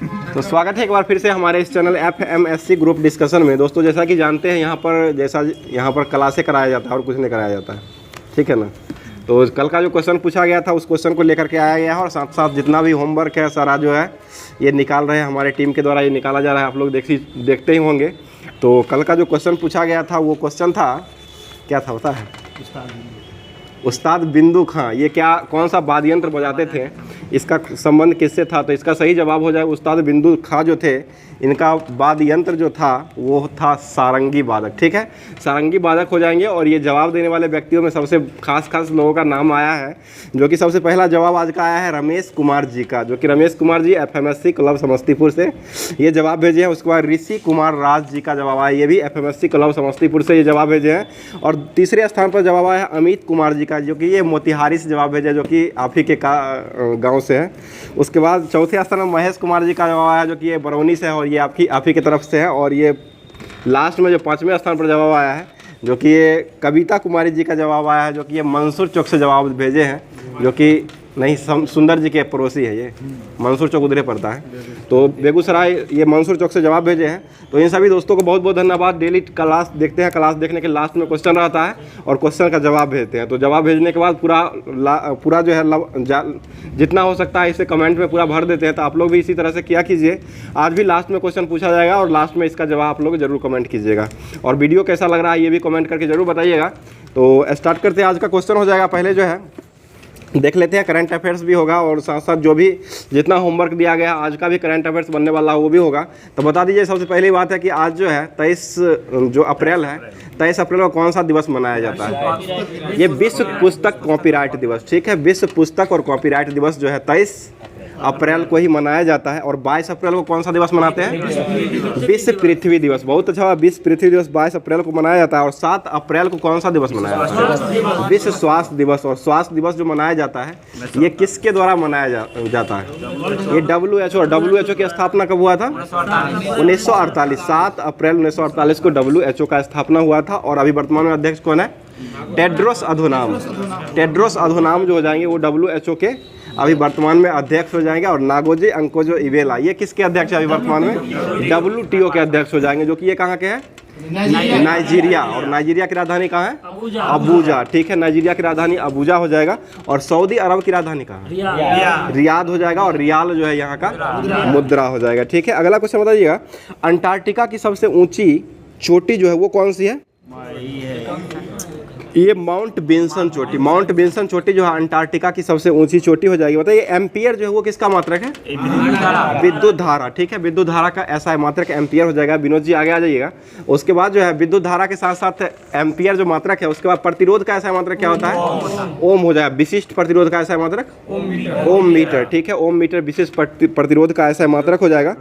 तो स्वागत है एक बार फिर से हमारे इस चैनल FMSC ग्रुप डिस्कशन में। दोस्तों जैसा कि जानते हैं यहाँ पर क्लासें कराया जाता है और कुछ नहीं कराया जाता है, ठीक है ना। तो कल का जो क्वेश्चन पूछा गया था उस क्वेश्चन को लेकर के आया गया है और साथ साथ जितना भी होमवर्क है सारा जो है ये निकाल रहे हैं हमारे टीम के द्वारा, ये निकाला जा रहा है। आप लोग देखते ही होंगे। तो कल का जो क्वेश्चन पूछा गया था वो क्वेश्चन था, क्या था पता है? उस्ताद बिंदु खां ये कौन सा वाद्य यंत्र बजाते थे, इसका संबंध किससे था? तो इसका सही जवाब हो जाए उस्ताद बिंदु खां जो थे, इनका वाद्य यंत्र जो था वो था सारंगी वादक, ठीक है। सारंगी वादक हो जाएंगे। और ये जवाब देने वाले व्यक्तियों में सबसे खास लोगों का नाम आया है, जो कि सबसे पहला जवाब आज का आया है रमेश कुमार जी का, जो कि रमेश कुमार जी FMSC क्लब समस्तीपुर से ये जवाब भेजे हैं। उसके बाद ऋषि कुमार राज जी का जवाब आया, ये भी FMSC क्लब समस्तीपुर से ये जवाब भेजे हैं। और तीसरे स्थान पर जवाब आया है अमित कुमार जी का, जो कि ये मोतिहारी से जवाब भेजे, जो कि आप ही के गाँव से है। उसके बाद चौथे स्थान में महेश कुमार जी का जवाब आया, जो कि ये बरौनी से है और ये आप ही की तरफ से है। और ये लास्ट में जो 5वें स्थान पर जवाब आया है, जो कि ये कविता कुमारी जी का जवाब आया है, जो कि ये मंसूर चौक से जवाब भेजे हैं, जो कि नहीं सुंदर जी के पड़ोसी है। ये मंसूर चौक उधरे पड़ता है, तो बेगूसराय ये मंसूर चौक से जवाब भेजे हैं। तो इन सभी दोस्तों को बहुत बहुत धन्यवाद। डेली क्लास देखते हैं, क्लास देखने के लास्ट में क्वेश्चन रहता है और क्वेश्चन का जवाब भेजते हैं। तो जवाब भेजने के बाद पूरा जो है जितना हो सकता है इसे कमेंट में पूरा भर देते हैं। तो आप लोग भी इसी तरह से किया कीजिए। आज भी लास्ट में क्वेश्चन पूछा जाएगा और लास्ट में इसका जवाब आप लोग जरूर कमेंट कीजिएगा। और वीडियो कैसा लग रहा है ये भी कमेंट करके जरूर बताइएगा। तो स्टार्ट करते हैं। आज का क्वेश्चन हो जाएगा, पहले जो है देख लेते हैं, करंट अफेयर्स भी होगा और साथ साथ जो भी जितना होमवर्क दिया गया आज का भी करंट अफेयर्स बनने वाला है वो भी होगा। तो बता दीजिए सबसे पहली बात है कि आज जो है 23 अप्रैल है, 23 अप्रैल को कौन सा दिवस मनाया जाता है? ये विश्व पुस्तक कॉपीराइट दिवस, ठीक है। विश्व पुस्तक और कॉपीराइट दिवस जो है 23 अप्रैल को ही मनाया जाता है। और 22 अप्रैल को कौन सा दिवस मनाते हैं? विश्व पृथ्वी दिवस। बहुत अच्छा, विश्व पृथ्वी दिवस 22 अप्रैल को मनाया जाता है। और 7 अप्रैल को कौन सा दिवस मनाया जाता है? विश्व स्वास्थ्य दिवस। और स्वास्थ्य दिवस जो मनाया जाता है ये किसके द्वारा मनाया जाता है? ये WHO की स्थापना कब हुआ था? 1948। 7 अप्रैल 1948 को WHO का स्थापना हुआ था। और अभी वर्तमान में अध्यक्ष कौन है? टेड्रोस अधोनाम जो हो जाएंगे वो WHO के अभी वर्तमान में अध्यक्ष हो जाएंगे। और नागोजी अंकोजो इवेला ये किसके अध्यक्ष है अभी वर्तमान में? WTO के अध्यक्ष हो जाएंगे, जो कि ये कहाँ के हैं? नाइजीरिया। और नाइजीरिया की राजधानी कहाँ है? अबूजा, ठीक है। नाइजीरिया की राजधानी अबूजा हो जाएगा। और सऊदी अरब की राजधानी कहाँ है? रियाद हो जाएगा। और रियाल जो है यहाँ का मुद्रा हो जाएगा, ठीक है। अगला क्वेश्चन बताइएगा, अंटार्कटिका की सबसे ऊंची चोटी जो है वो कौन सी है? ये माउंट विंसन चोटी जो है अंटार्कटिका की सबसे ऊंची चोटी हो जाएगी। बताइए एम्पियर जो है वो किसका मात्रक है? विद्युत धारा, ठीक है। विद्युत धारा का ऐसा मात्रक एम्पियर हो जाएगा। विनोद जी आगे आ जाइएगा। उसके बाद जो है विद्युत धारा के साथ साथ एम्पियर जो मात्रक है, उसके बाद प्रतिरोध का ऐसा मात्रक क्या होता है? ओम हो जाएगा। विशिष्ट प्रतिरोध का ऐसा मात्रक ओम मीटर, ठीक है। ओम मीटर विशिष्ट प्रतिरोध का ऐसा मात्रक हो जाएगा।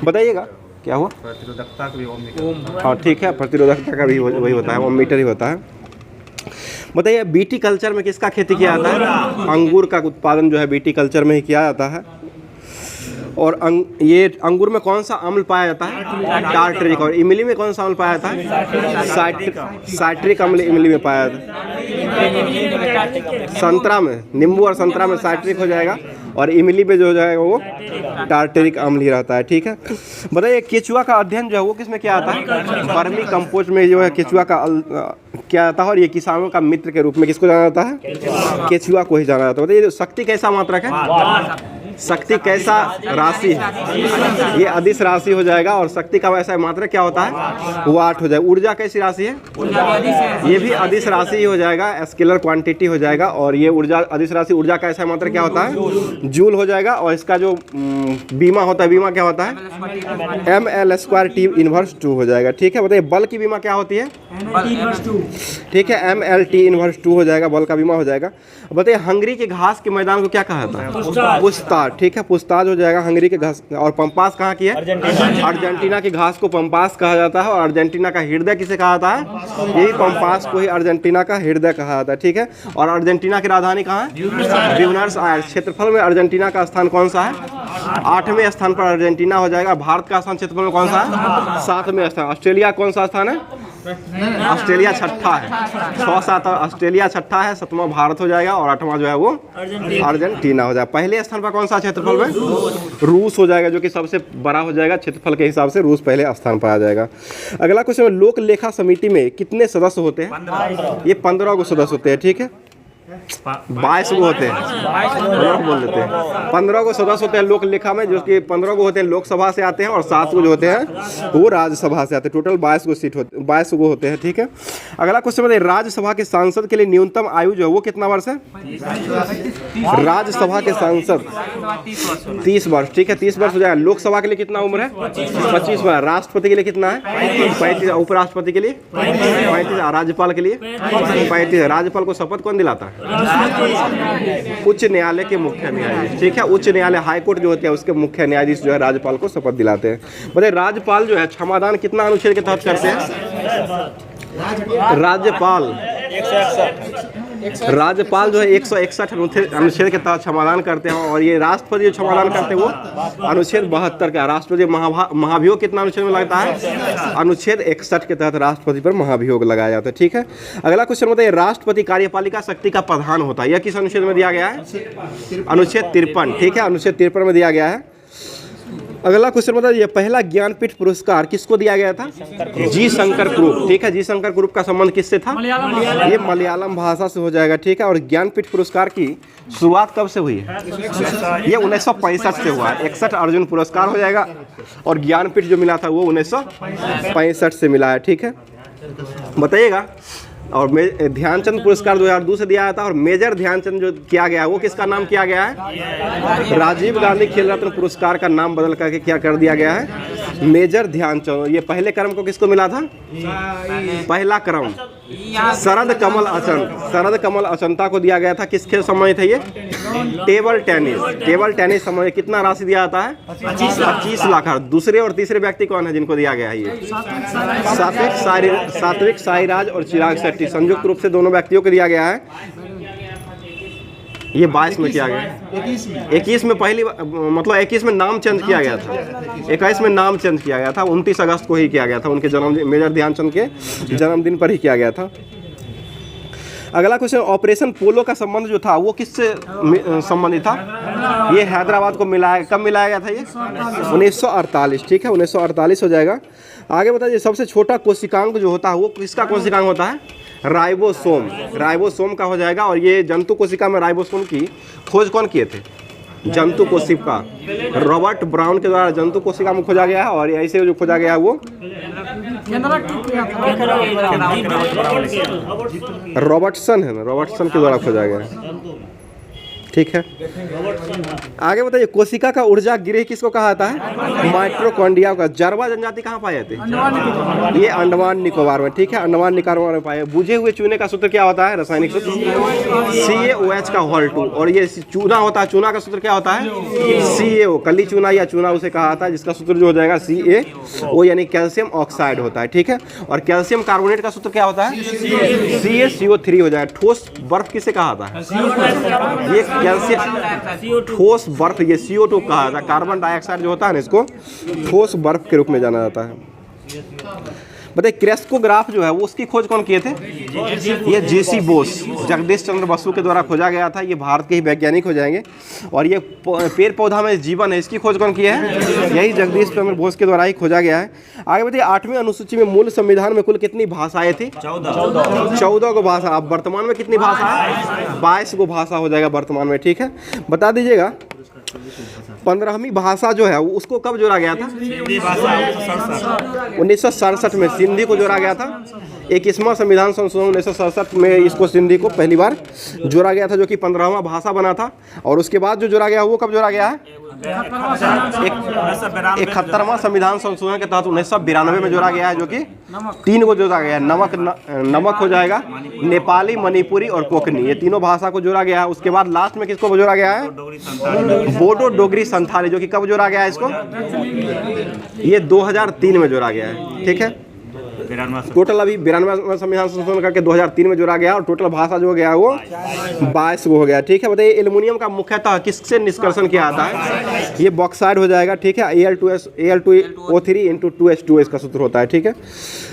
बताइएगा क्या हुआ? प्रतिरोधकता का भी ओम मीटर, हाँ ठीक है। प्रतिरोधकता का भी वही होता है, ओम मीटर ही होता है। बताइए बीटी कल्चर में किसका खेती किया जाता है? अंगूर का उत्पादन जो है बीटी कल्चर में ही किया जाता है। और ये अंगूर में कौन सा अम्ल पाया जाता है? टार्टरिक। और इमली में कौन सा अम्ल पाया जाता है? साइट्रिक अम्ल इमली में पाया जाता है। संतरा में, नींबू और संतरा में साइट्रिक हो जाएगा। और इमली पे जो हो जाएगा वो टार्टरिक अम्ल ही रहता है, ठीक है। बताइए केचुआ का अध्ययन जो है वो किसमें किया जाता है? वर्मी कंपोस्ट में जो है केचुआ का किया जाता है। और ये किसानों का मित्र के रूप में किसको जाना जाता है? केचुआ को ही जाना जाता है। बताइए शक्ति कैसा मात्रक है? शक्ति कैसा राशि है? ये अदिश राशि हो जाएगा। और शक्ति का वैसा मात्रक क्या होता है? वाट हो जाएगा। ऊर्जा कैसी राशि है? ये भी अदिश राशि ही हो जाएगा, स्केलर क्वांटिटी हो जाएगा। और ये ऊर्जा अदिश राशि, ऊर्जा का ऐसा मात्रक क्या होता है? जूल हो जाएगा। और इसका जो बीमा होता है, बीमा क्या होता है? ml²T−2 हो जाएगा, ठीक है। बताइए बल की बीमा क्या होती है? ठीक है, ml/T−2 हो जाएगा, बल का बीमा हो जाएगा। बताइए हंगरी के घास के मैदान को क्या कहा जाता है? पुस्ताज, ठीक है। पुस्ताज हो जाएगा हंगरी के घास। और पंपास कहाँ की है? अर्जेंटीना की घास को पंपास कहा जाता है। और अर्जेंटीना का हृदय किसे कहा जाता है? यही पंपास को ही अर्जेंटीना का हृदय कहा जाता है, ठीक है। और अर्जेंटीना की राजधानी कहाँ है? Buenos Aires. क्षेत्रफल में अर्जेंटीना का स्थान कौन सा है? 8वें स्थान पर अर्जेंटीना हो जाएगा। भारत का स्थान क्षेत्रफल में कौन सा है? 7वें स्थान। ऑस्ट्रेलिया कौन सा स्थान है? ऑस्ट्रेलिया छठा है, 6-7 ऑस्ट्रेलिया छठा है, 7वां भारत हो जाएगा और 8वां जो है वो अर्जेंटीना हो जाएगा। पहले स्थान पर कौन सा क्षेत्रफल में? रूस हो जाएगा, जो कि सबसे बड़ा हो जाएगा क्षेत्रफल के हिसाब से, रूस पहले स्थान पर आ जाएगा। अगला क्वेश्चन, लोक लेखा समिति में कितने सदस्य होते हैं? ये 15 को सदस्य होते हैं, ठीक है। 22 को होते हैं, 15 बोल देते हैं। 15 को सदस्य होते हैं लोक लेखा में, जो कि 15 को होते हैं लोकसभा से आते हैं और 7 को जो होते हैं वो राज्यसभा से आते हैं। टोटल 22 को सीट होते, 22 को होते हैं, ठीक है। अगला क्वेश्चन बताइए, राज्यसभा के सांसद के लिए न्यूनतम आयु जो है वो कितना वर्ष है? राज्यसभा के सांसद 30 वर्ष, ठीक है, 30 वर्ष हो जाएगा। लोकसभा के लिए कितना उम्र है? 25 वर्ष। राष्ट्रपति के लिए कितना है? 35। उपराष्ट्रपति के लिए 35। राज्यपाल के लिए 35। राज्यपाल को शपथ कौन दिलाता है? उच्च न्यायालय के मुख्य न्यायाधीश, ठीक है। उच्च न्यायालय हाईकोर्ट जो होते हैं उसके मुख्य न्यायाधीश जो है राज्यपाल को शपथ दिलाते हैं। बताइए, राज्यपाल जो है क्षमादान कितना अनुच्छेद के तहत करते हैं? राज्यपाल जो है 161 अनुच्छेद के तहत क्षमादान करते हैं, और ये राष्ट्रपति जो क्षमादान करते हैं वो अनुच्छेद 72 का। राष्ट्रपति महाभियोग कितना अनुच्छेद में लगता है? अनुच्छेद 61 के तहत राष्ट्रपति पर महाभियोग लगाया जाता है, ठीक है। अगला क्वेश्चन बताइए, राष्ट्रपति कार्यपालिका शक्ति का प्रधान होता है, यह किस अनुच्छेद में दिया गया है? अनुच्छेद 53, ठीक है, अनुच्छेद 53 में दिया गया है। अगला क्वेश्चन बताइए, पहला ज्ञानपीठ पुरस्कार किसको दिया गया था? जी शंकर ग्रुप, ठीक है। जी शंकर ग्रुप का संबंध किससे था? ये मलयालम भाषा से हो जाएगा, ठीक है। और ज्ञानपीठ पुरस्कार की शुरुआत कब से हुई है? ये 1965 से हुआ है। 61 अर्जुन पुरस्कार हो जाएगा और ज्ञानपीठ जो मिला था वो 1965 से मिला है, ठीक है। बताइएगा, और ध्यानचंद पुरस्कार 2002 से दिया था, और मेजर ध्यानचंद जो किया गया है वो किसका नाम किया गया है? राजीव गांधी खेल रत्न पुरस्कार का नाम बदल करके क्या कर दिया गया है? मेजर ध्यानचंद। ये पहले क्रम को किसको मिला था? पहला क्रम शरद कमल अचंता को दिया गया था। किस खेल संबंधित है ये? टेबल टेनिस संबंधित। कितना राशि दिया जाता है? 25 लाख। दूसरे और तीसरे व्यक्ति कौन है जिनको दिया गया है? ये सात्विक साईराज और चिराग शेट्टी, संयुक्त रूप से दोनों व्यक्तियों को दिया गया है। ये 22 में किया गया, 21 में पहली, मतलब 21 में नाम चेंज किया गया था, 21 में नाम चेंज किया गया था, 29 अगस्त को ही किया गया था। उनके जन्मदिन, मेजर ध्यानचंद के जन्मदिन पर ही किया गया था। अगला क्वेश्चन, ऑपरेशन पोलो का संबंध जो था वो किससे संबंधित था? ये हैदराबाद को मिलाया, कब मिलाया गया था? ये 1948, ठीक है, 1948 हो जाएगा। आगे बताइए, सबसे छोटा कोशिकांग जो होता है वो किसका कोशिकांग होता है? राइबोसोम का हो जाएगा। और ये जंतु कोशिका में राइबोसोम की खोज कौन किए थे? जंतु कोशिका रॉबर्ट ब्राउन के द्वारा जंतु कोशिका में खोजा गया है। और ऐसे जो खोजा गया है वो रॉबर्टसन है ना, रॉबर्टसन के द्वारा खोजा गया है, ठीक है। आगे बताइए, कोशिका का ऊर्जा गृह किसको कहा जाता है? माइटोकॉन्ड्रिया का। जारवा जनजाति कहाँ पाए जाते हैं? ये अंडमान निकोबार में, ठीक है, अंडमान निकोबार में पाए। बुझे हुए चूने का सूत्र क्या होता है? रासायनिक सूत्र CaOH का होल 2। और ये चूना होता है, चूना का सूत्र क्या होता है? CaO। कली चूना या चूना उसे कहा जाता है, जिसका सूत्र जो हो जाएगा CaO, यानी कैल्शियम ऑक्साइड होता है, ठीक है। और कैल्शियम कार्बोनेट का सूत्र क्या होता है? CaCO3 हो जाएगा। ठोस बर्फ किसे कहा जाता है? ये कैल्शियम ठोस बर्फ, ये CO2 कहा जाता है। कार्बन डाइऑक्साइड जो होता है ना, इसको ठोस बर्फ के रूप में जाना जाता है। बताइए, क्रेस्कोग्राफ जो है वो उसकी खोज कौन किए थे? ये JC बोस, जगदीश चंद्र बसु के द्वारा खोजा गया था। ये भारत के ही वैज्ञानिक हो जाएंगे। और ये पेड़ पौधा में जीवन है, इसकी खोज कौन की है? यही जगदीश चंद्र बोस के द्वारा ही खोजा गया है। आगे बताइए, 8वीं अनुसूची में मूल संविधान में कुल कितनी भाषाएं थी? 14 को भाषा। अब वर्तमान में कितनी भाषा है? 22 को भाषा हो जाएगा वर्तमान में, ठीक है। बता दीजिएगा, 15वीं भाषा जो है उसको कब जोड़ा गया था? 1967 में सिंधी को जोड़ा गया था। 21वां संविधान संशोधन 1967 में इसको सिंधी को पहली बार जोड़ा गया था, जो कि 15वां भाषा बना था। और उसके बाद जो जोड़ा गया वो कब जोड़ा गया है? 71वां संविधान संशोधन के तहत 1992 में जोड़ा गया है, जो कि 3 को जोड़ा गया है। नमक हो जाएगा, नेपाली, मणिपुरी और कोंकणी, ये तीनों भाषा को जोड़ा गया है। उसके बाद लास्ट में किसको जोड़ा गया है? बोडो डोगरी संथाली, जो कि कब जोड़ा गया है इसको? ये 2003 में जोड़ा गया है, ठीक है। टोटल अभी 92वां संविधान संशोधन करके 2003 में जोड़ा गया और टोटल भाषा जो हो गया वो 22 हो गया, ठीक है। बताइए, एल्युमिनियम का मुख्यतः किससे निष्कर्षण किया जाता है? ये बॉक्साइड हो जाएगा, ठीक है। Al2O3 × 2H2S का सूत्र होता है, ठीक है।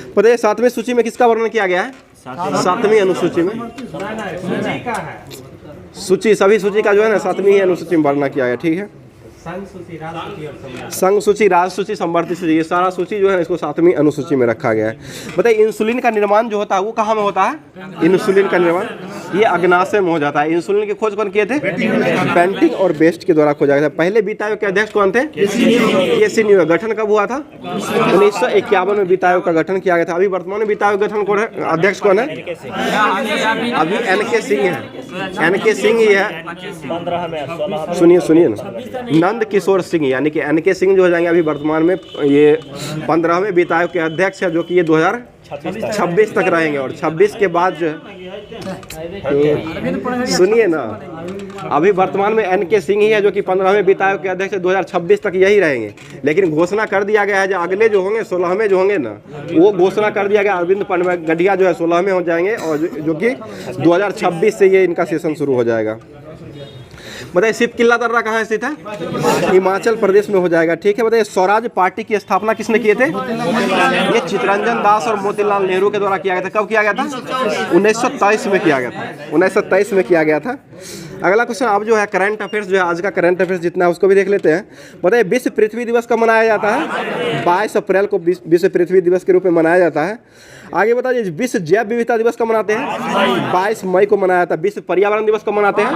बताइए 7वीं सूची में किसका वर्णन किया गया है? 7वीं अनुसूची में सूची, सभी सूची का जो है ना 7वीं अनुसूची में वर्णन किया गया। ठीक है, संघ सूची, राज सूची, संवर्ती सूची, ये सारा सूची जो है इसको 7वीं अनुसूची में रखा गया है। बताइए इंसुलिन का निर्माण जो होता है वो कहाँ में होता है? इंसुलिन का निर्माण ये अग्नाशय में हो जाता है। इंसुलिन की खोज कौन किए थे? पेंटिंग और बेस्ट के द्वारा खोजा गया था। पहले वित्त आयोग के अध्यक्ष कौन थे? केसी न्यू। गठन कब हुआ था? 1951 में वित्त आयोग का गठन किया गया था। अभी वर्तमान में वित्त आयोग गठन कौन है? अध्यक्ष कौन है? अभी NK सिंह है, NK सिंह ही है। सुनिए ना, नंद किशोर सिंह यानी कि NK सिंह जो हो जाएंगे अभी वर्तमान में ये 15वें वित्त आयोग के अध्यक्ष है, जो कि ये 2026 तक रहेंगे। और 26 के बाद जो सुनिए ना, अभी वर्तमान में NK सिंह ही है जो कि 15वें वित्त आयोग के अध्यक्ष 2026 तक यही रहेंगे। लेकिन घोषणा कर दिया गया है जो अगले जो होंगे 16वें जो होंगे ना, वो घोषणा कर दिया गया अरविंद गढ़िया जो है 16वें हो जाएंगे, और जो कि 2026 से ये इनका सेशन शुरू हो जाएगा। बताइए शिव किला दर्रा कहाँ स्थित है? हिमाचल प्रदेश में हो जाएगा। ठीक है, बताइए स्वराज पार्टी की स्थापना किसने किए थे? ये चित्तरंजन दास और मोतीलाल नेहरू के द्वारा किया गया था। कब किया गया था? 1923 में किया गया था। 1923 में किया गया था। अगला क्वेश्चन अब जो है करंट अफेयर्स, जो है आज का करंट अफेयर्स जितना है उसको भी देख लेते हैं। बताइए विश्व पृथ्वी दिवस कब मनाया जाता है? 22 अप्रैल को विश्व पृथ्वी दिवस के रूप में मनाया जाता है। आगे बताइए विश्व जैव विविधता दिवस कब मनाते हैं? 22 मई को मनाया जाता है। विश्व पर्यावरण दिवस कब मनाते हैं?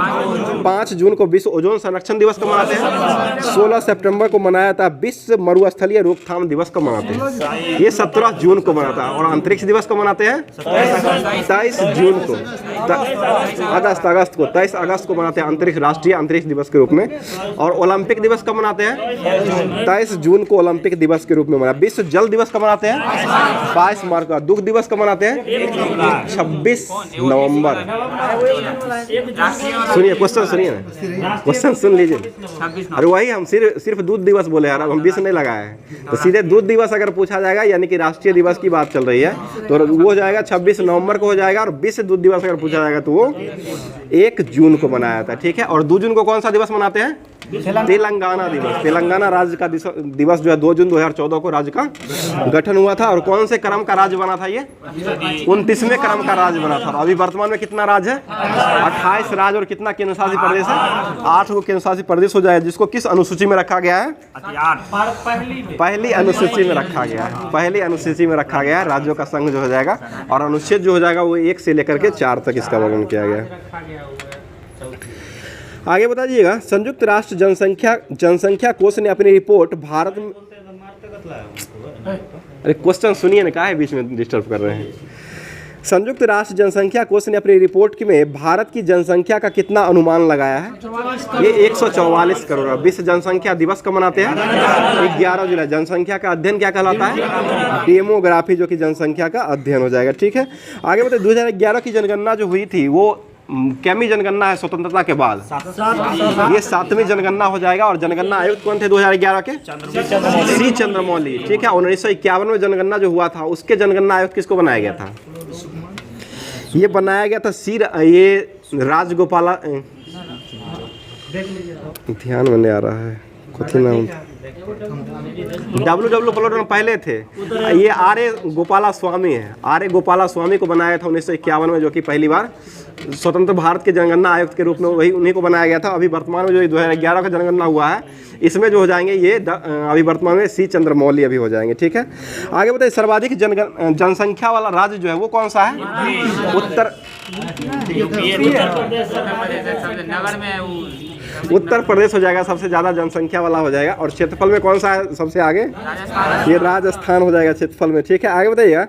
5 जून को। विश्व ओजोन संरक्षण दिवस कब मनाते हैं? 16 सितंबर को मनाया जाता है। विश्व मरुस्थलीय रोकथाम दिवस कब मनाते हैं? ये 17 जून को मनाता है। और अंतरिक्ष दिवस कब मनाते हैं? 23 जून को। अगस्त को 23 अगस्त को मनाते हैं अंतरिक्ष, राष्ट्रीय अंतरिक्ष दिवस के रूप में। और ओलंपिक दिवस कब मनाते हैं? 23 जून को ओलंपिक दिवस के रूप में मना। विश्व जल दिवस कब मनाते हैं? 22 मार्च को। दुग्ध दिवस कब मनाते हैं? 26 नवंबर। सुनिए क्वेश्चन, सुनिए ना, क्वेश्चन सुन लीजिए। अरे वही हम सिर्फ दूध दिवस बोले यार, अब हम 20 नहीं लगाए हैं। तो सीधे दूध दिवस अगर पूछा जाएगा यानी कि राष्ट्रीय दिवस की बात चल रही है तो वो हो जाएगा 26 नवंबर को हो जाएगा। और विश्व दूध दिवस अगर पूछा जाएगा तो वो 1 जून को मनाया जाता है। ठीक है, और 2 जून को कौन सा दिवस मनाते हैं? तेलंगाना दिवस। तेलंगाना राज्य का दिवस जो है 2 जून 2014 को राज्य का गठन हुआ था। और कौन से क्रम का राज्य बना था? ये 29वें क्रम का राज्य बना था। अभी वर्तमान में कितना राज्य है? 28 राज्य और कितना केंद्र शासित प्रदेश है? 8 को केंद्र शासित प्रदेश हो जाएगा, जिसको किस अनुसूची में रखा गया है? पहली अनुसूची में रखा गया है। पहली अनुसूची में रखा गया है राज्यों का संघ जो हो जाएगा। और अनुच्छेद जो हो जाएगा वो 1 से लेकर के 4 तक इसका वर्णन किया गया है। आगे बताइएगा संयुक्त राष्ट्र जनसंख्या कोष ने अपनी रिपोर्ट भारत में, अरे क्वेश्चन सुनिए ना, क्या है बीच में डिस्टर्ब कर रहे हैं। संयुक्त राष्ट्र जनसंख्या कोष ने अपनी रिपोर्ट में भारत की जनसंख्या का कितना अनुमान लगाया है? ये 144 करोड़। विश्व जनसंख्या दिवस कब मनाते हैं? 11 जुलाई। जनसंख्या का अध्ययन क्या कहलाता है? डेमोग्राफी, जो कि जनसंख्या का अध्ययन हो जाएगा। ठीक है, आगे बताइए 2011 की जनगणना जो हुई थी वो कैमी जनगणना है स्वतंत्रता के बाद? ये 7वीं जनगणना हो जाएगा। और जनगणना आयुक्त कौन थे 2011 के? सी चंद्रमौली। ठीक है, 1951 में जनगणना जो हुआ था उसके जनगणना आयुक्त किसको बनाया गया था? ये बनाया गया था ये राजगोपाला, ध्यान में नहीं आ रहा है, कुछ नाम WW पहले थे। ये आर्य गोपाला स्वामी है। आर्य गोपाला स्वामी को बनाया था 1951 में, जो कि पहली बार स्वतंत्र भारत के जनगणना आयुक्त के रूप में वही उन्हीं को बनाया गया था। अभी वर्तमान में जो 2011 का जनगणना हुआ है इसमें जो हो जाएंगे ये अभी वर्तमान में सी चंद्रमौली अभी हो जाएंगे। ठीक है, आगे बताइए सर्वाधिक जनसंख्या वाला राज्य जो है वो कौन सा है? उत्तर प्रदेश हो जाएगा, सबसे ज़्यादा जनसंख्या वाला हो जाएगा। और क्षेत्रफल में कौन सा है सबसे आगे? ये राजस्थान हो जाएगा क्षेत्रफल में। ठीक है, आगे बताइएगा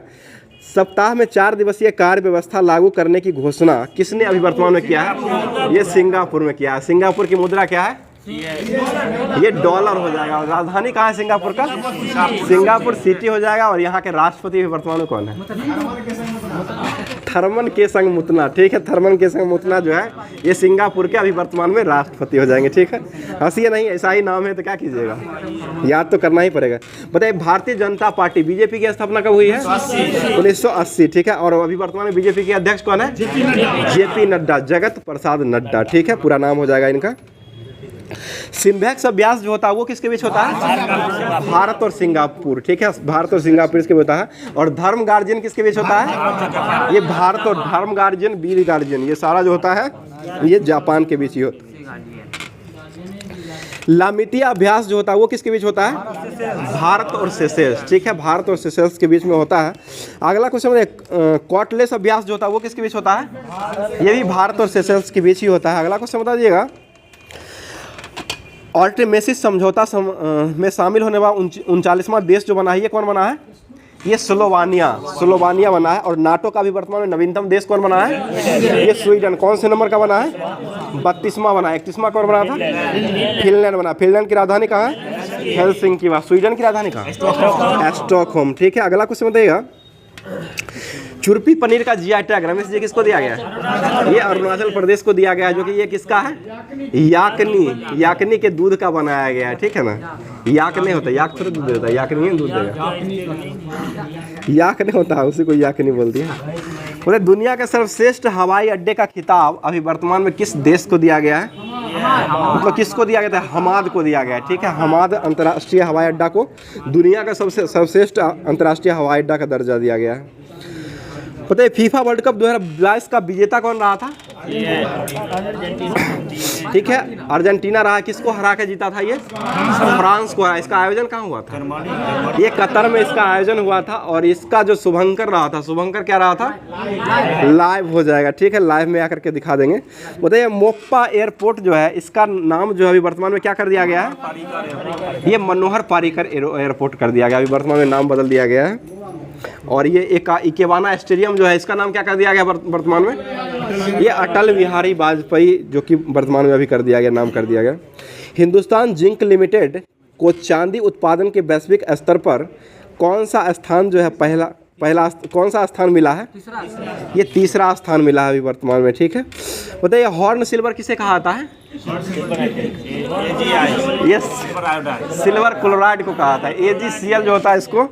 सप्ताह में 4 दिवसीय कार्य व्यवस्था लागू करने की घोषणा किसने अभी वर्तमान में किया है? ये सिंगापुर में किया है। सिंगापुर की मुद्रा क्या है? ये डॉलर हो जाएगा। और राजधानी कहाँ है सिंगापुर का? सिंगापुर सिटी हो जाएगा। और यहाँ के राष्ट्रपति वर्तमान में कौन है? थर्मन केसंग मुतना। ठीक है, थर्मन केसंग मुतना जो है ये सिंगापुर के अभी वर्तमान में राष्ट्रपति हो जाएंगे। ठीक है, हंसिए नहीं, ऐसा ही नाम है तो क्या कीजिएगा, याद तो करना ही पड़ेगा। बताइए भारतीय जनता पार्टी बीजेपी की स्थापना कब हुई है? 1980। ठीक है, और अभी वर्तमान में बीजेपी के अध्यक्ष कौन है? JP नड्डा, जगत प्रसाद नड्डा। ठीक है, पूरा नाम हो जाएगा इनका। सिम्बैक्स अभ्यास जो होता है वो किसके बीच होता है? भारत और सिंगापुर, ठीक है, भारत और सिंगापुर इसके बीच होता है। और धर्म गार्जियन किसके बीच होता है? ये भारत और धर्म गार्जियन, वीर गार्जियन, ये सारा जो होता है ये जापान के बीच ही होता है। लामितिया अभ्यास जो होता है वो किसके बीच होता है? भारत और सेशेल्स, ठीक है, भारत और सेशेल्स के बीच में होता है। अगला क्वेश्चन है कॉर्टलेस अभ्यास जो होता है वो किसके बीच होता है? ये भी भारत और सेशेल्स के बीच ही होता है। अगला क्वेश्चन बता दीजिएगा, ऑल्ट्रेमेसिस समझौता में शामिल होने वाला 39वां देश जो बना है ये कौन बना है? ये स्लोवानिया बना है। और नाटो का भी वर्तमान में नवीनतम देश कौन बना है? ये स्वीडन। कौन से नंबर का बना है? 32वां बना है। 31वां कौन बना था? फिनलैंड बना। फिनलैंड की राजधानी कहाँ है? हेलसिंकी। स्वीडन की राजधानी कहाँ है? स्टॉकहोम, ठीक है। अगला क्वेश्चन बताइएगा, चुरपी पनीर का जीआई टैग रमेश जी किसको दिया गया है? ये अरुणाचल प्रदेश को दिया गया है, जो कि ये किसका है? याकनी के दूध का बनाया गया है, ठीक है ना। याक नहीं होता, याक थोड़ा दूध देता है, याकनी दूध देगा, याक नहीं होता है, उसी को याकनी बोल दिया। बोले दुनिया के सर्वश्रेष्ठ हवाई अड्डे का खिताब अभी वर्तमान में किस देश को दिया गया है? मतलब किसको दिया गया था? हमाद को दिया गया है, ठीक है। हमाद अंतर्राष्ट्रीय हवाई अड्डा को दुनिया का सबसे सर्वश्रेष्ठ अंतर्राष्ट्रीय हवाई अड्डा का दर्जा दिया गया है। पता है फीफा वर्ल्ड कप 2022 का विजेता कौन रहा था? ठीक है, अर्जेंटीना रहा। किसको हरा के जीता था? ये फ्रांस को हरा। इसका आयोजन कहाँ हुआ था? ये कतर में इसका आयोजन हुआ था। और इसका जो शुभंकर रहा था, शुभंकर क्या रहा था? लाइव हो जाएगा, ठीक है, लाइव में आकर के दिखा देंगे। बताइए मोप्पा एयरपोर्ट जो है इसका नाम जो है अभी वर्तमान में क्या कर दिया गया है? ये मनोहर पारिकर एयरपोर्ट कर दिया गया, अभी वर्तमान में नाम बदल दिया गया है। और ये एक इकेबाना स्टेडियम जो है इसका नाम क्या कर दिया गया वर्तमान में? ये अटल बिहारी वाजपेयी जो कि वर्तमान में अभी कर दिया गया, नाम कर दिया गया। हिंदुस्तान जिंक लिमिटेड को चांदी उत्पादन के वैश्विक स्तर पर कौन सा स्थान जो है पहला कौन सा स्थान मिला है? ये तीसरा स्थान मिला है अभी वर्तमान में, ठीक है। बताइए हॉर्न सिल्वर किसे कहा जाता है? यस, सिल्वर क्लोराइड को कहा जाता है। AgCl जो होता है इसको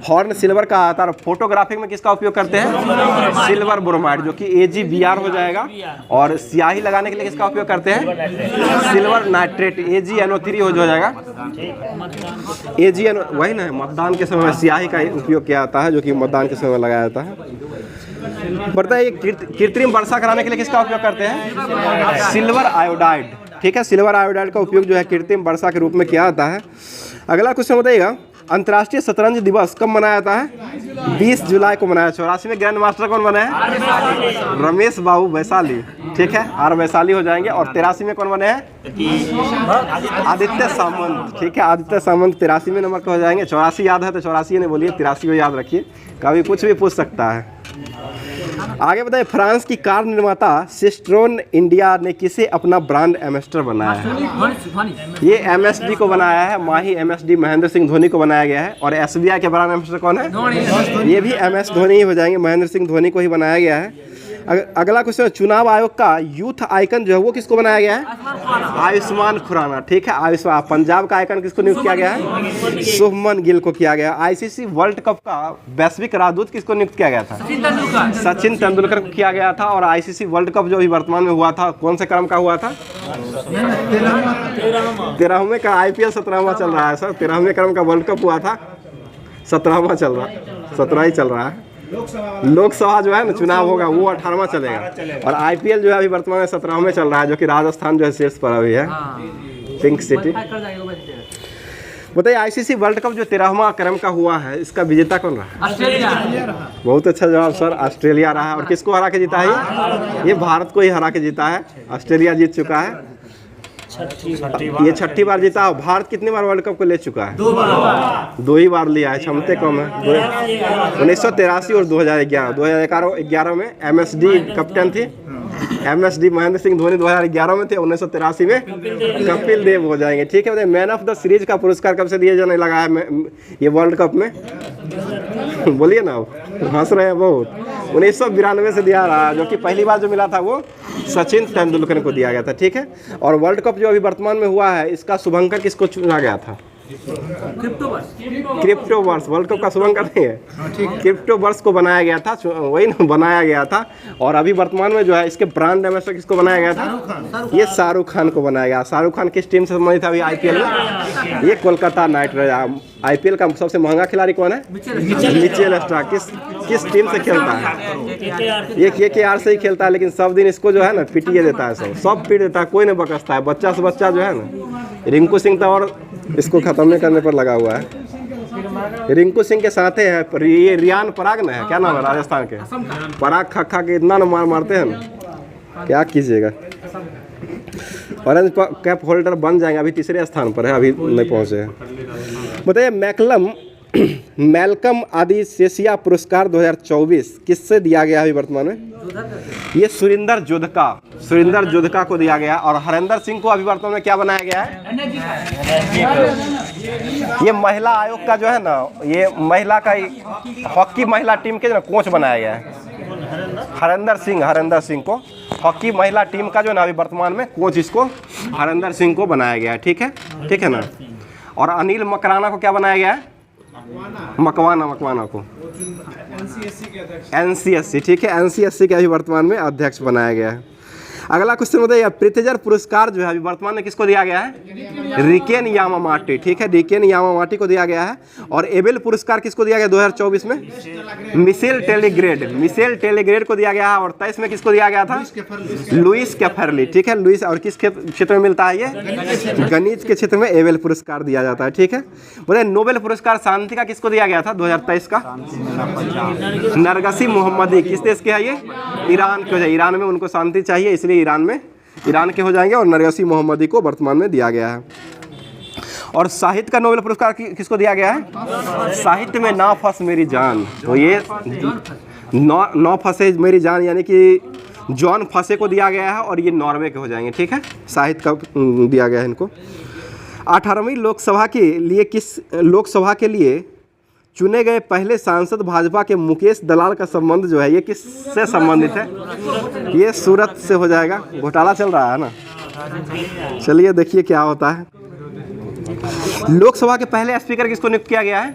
हॉर्न सिल्वर कहा जाता है। और फोटोग्राफी में किसका उपयोग करते हैं? सिल्वर ब्रोमाइड, जो कि AgBr हो जाएगा। और स्याही लगाने के लिए किसका उपयोग करते हैं? सिल्वर नाइट्रेट, AgNO3 हो जाएगा। वही ना, मतदान के समय में स्याही का उपयोग किया जाता है, जो कि मतदान के समय में लगाया जाता है। बढ़ता है कृत्रिम वर्षा कराने के लिए किसका उपयोग करते हैं? सिल्वर आयोडाइड, ठीक है। सिल्वर आयोडाइड का उपयोग जो है कृत्रिम वर्षा के रूप में किया जाता है। अगला क्वेश्चन बताइएगा, अंतर्राष्ट्रीय शतरंज दिवस कब मनाया जाता है? 20 जुलाई को मनाया। 84 में ग्रैंड मास्टर कौन बने हैं? रमेश बाबू वैशाली, ठीक है, आर वैशाली हो जाएंगे। और 83 में कौन बने हैं? आदित्य सामंत, ठीक है, आदित्य सामंत 83 में नंबर के हो जाएंगे। 84 याद है तो 84 नहीं बोलिए, 83 को याद रखिए, कभी कुछ भी पूछ सकता है। आगे बताइए फ्रांस की कार निर्माता सिस्ट्रोन इंडिया ने किसे अपना ब्रांड एम्बेसडर बनाया है? ये MSD को बनाया है, माही MSD महेंद्र सिंह धोनी को बनाया गया है। और SBI के ब्रांड एम्बेसडर कौन है? ये भी MS धोनी ही हो जाएंगे, महेंद्र सिंह धोनी को ही बनाया गया है। अगला क्वेश्चन, चुनाव आयोग का यूथ आइकन जो है वो किसको बनाया गया है? आयुष्मान खुराना, ठीक है, आयुष्मान। पंजाब का आइकन किसको नियुक्त किया गया है? शुभमन गिल को किया गया। ICC वर्ल्ड कप का वैश्विक राजदूत किसको नियुक्त किया गया था? सचिन तेंदुलकर को किया गया था। और ICC वर्ल्ड कप जो अभी वर्तमान में हुआ था कौन से क्रम का हुआ था? 13वें का। IPL 17वां चल रहा है सर, 13वें क्रम का वर्ल्ड कप हुआ था, 17वां चल रहा है, 17 ही चल रहा है। लोकसभा जो है ना चुनाव होगा वो 18वां चलेगा। और IPL जो है अभी वर्तमान में 17वें चल रहा है, जो कि राजस्थान जो है शीर्ष पर अभी है, पिंक सिटी। बताइए ICC वर्ल्ड कप जो 13वां क्रम का हुआ है इसका विजेता कौन रहा? ऑस्ट्रेलिया। बहुत अच्छा जवाब सर, ऑस्ट्रेलिया रहा है। और किसको हरा के जीता है? ये भारत को ही हरा के जीता है, ऑस्ट्रेलिया जीत चुका है। ये छठी बार जीता। भारत कितनी बार वर्ल्ड कप को ले चुका है? 2 ही बार लिया है, क्षमते कम है। 1983 और 2011। 2011 में MSD कैप्टन थी, MSD महेंद्र सिंह धोनी 2011 में थे। 1983 में कपिल देव हो जाएंगे, ठीक है। मैन ऑफ द सीरीज का पुरस्कार कब से दिए जाने लगा है ये वर्ल्ड कप में? बोलिए ना, हंस रहे हैं बहुत। 1992 से दिया रहा, जो कि पहली बार जो मिला था वो सचिन तेंदुलकर को दिया गया था, ठीक है। और वर्ल्ड कप जो अभी वर्तमान में हुआ है इसका शुभंकर किसको चुना गया था? क्रिप्टो वर्ष वर्ल्ड कप का शुभारंभ करते हैं। क्रिप्टो वर्ष को बनाया गया था, वही ना बनाया गया था। और अभी वर्तमान में जो है इसके ब्रांड एम्बेसडर किसको बनाया गया था? ये शाहरुख खान को बनाया गया। शाहरुख खान किस टीम से संबंधित था अभी आईपीएल में? ये कोलकाता नाइट राइडर्स। आईपीएल का सबसे महंगा खिलाड़ी कौन है? Mitchell Starc. किस टीम से खेलता है? ये KKR से ही खेलता है, लेकिन सब दिन इसको जो है ना पिटिए देता है, सब पीट देता है, कोई नहीं बकसता है। बच्चा से बच्चा जो है ना, रिंकू सिंह तो और इसको खत्म नहीं करने पर लगा हुआ है। रिंकू सिंह के साथ है ये रियान पराग ना है, क्या नाम है राजस्थान के? पराग खा के इतना न मारते हैं ना, क्या कीजिएगा। ऑरेंज कैप होल्डर बन जाएंगे, अभी तीसरे स्थान पर है, अभी नहीं पहुंचे हैं। बताइए मैलकम आदिसेशिया पुरस्कार 2024 किससे दिया गया है वर्तमान में? ये सुरिंदर जोधका को दिया गया। और हरेंद्र सिंह को अभी वर्तमान में क्या बनाया गया है? ये महिला आयोग का जो है ना, ये महिला का हॉकी महिला टीम के जो ना कोच बनाया गया है। हरेंद्र सिंह को हॉकी महिला टीम का जो ना अभी वर्तमान में कोच इसको हरेंद्र सिंह को बनाया गया है। ठीक है ना। और अनिल मकराना को क्या बनाया गया है? मकवाना को NCSC। ठीक है, NCSC के अभी वर्तमान में अध्यक्ष बनाया गया है। अगला क्वेश्चन बताइए, प्रित्जर पुरस्कार जो है अभी वर्तमान में किसको दिया गया है? रिकेन यामामाटी। ठीक है, रिकेन यामामाटी को दिया गया है। और एबेल पुरस्कार किसको दिया गया 2024 में? मिशेल टेलीग्रेड को दिया गया है। और 23 में किसको दिया गया था? लुइस कैफरली। ठीक है, लुइस। और किस क्षेत्र में मिलता है ये? गणित के क्षेत्र में एबेल पुरस्कार दिया जाता है। ठीक है, बोले नोबेल पुरस्कार शांति का किसको दिया गया था 2023 का? नरगसी मोहम्मदी। किस देश के है ये? ईरान के हो जाए। ईरान में उनको शांति चाहिए, इसलिए ईरान के हो जाएंगे। और नरगसी मोहम्मदी को वर्तमान में दिया गया है। और साहित्य का नोबेल पुरस्कार किसको दिया गया है? साहित्य में ना फंस मेरी जान। तो ये नौ फंसे मेरी जान यानी कि जॉन फंसे को दिया गया है। और ये नॉर्वे के हो जाएंगे। ठीक है, साहित्य का दिया गया है इनको। 18वीं लोकसभा के लिए चुने गए पहले सांसद भाजपा के मुकेश दलाल का संबंध जो है ये किससे संबंधित है? ये सूरत से हो जाएगा। घोटाला चल रहा है ना। चलिए देखिए क्या होता है। लोकसभा के पहले स्पीकर किसको नियुक्त किया गया है?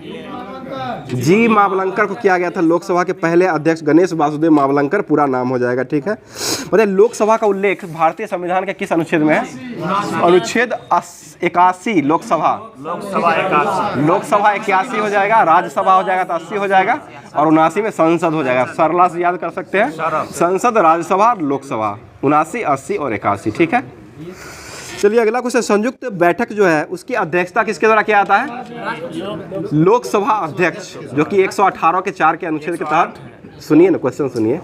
जी मावलंकर को किया गया था। लोकसभा के पहले अध्यक्ष गणेश वासुदेव मावलंकर पूरा नाम हो जाएगा। ठीक है, बताइए लोकसभा का उल्लेख भारतीय संविधान के किस अनुच्छेद में है? अनुच्छेद 81। लोकसभा 81 हो जाएगा। राज्यसभा हो जाएगा तो 80 हो जाएगा। और 79 में संसद हो जाएगा। सरला से याद कर सकते हैं, संसद, राज्यसभा, लोकसभा। 79, 80 और 81। ठीक है, चलिए अगला क्वेश्चन। संयुक्त बैठक जो है उसकी अध्यक्षता किसके द्वारा किया जाता है? लोकसभा अध्यक्ष, जो कि 118 के 4 के अनुच्छेद के तहत, सुनिए ना क्वेश्चन सुनिए,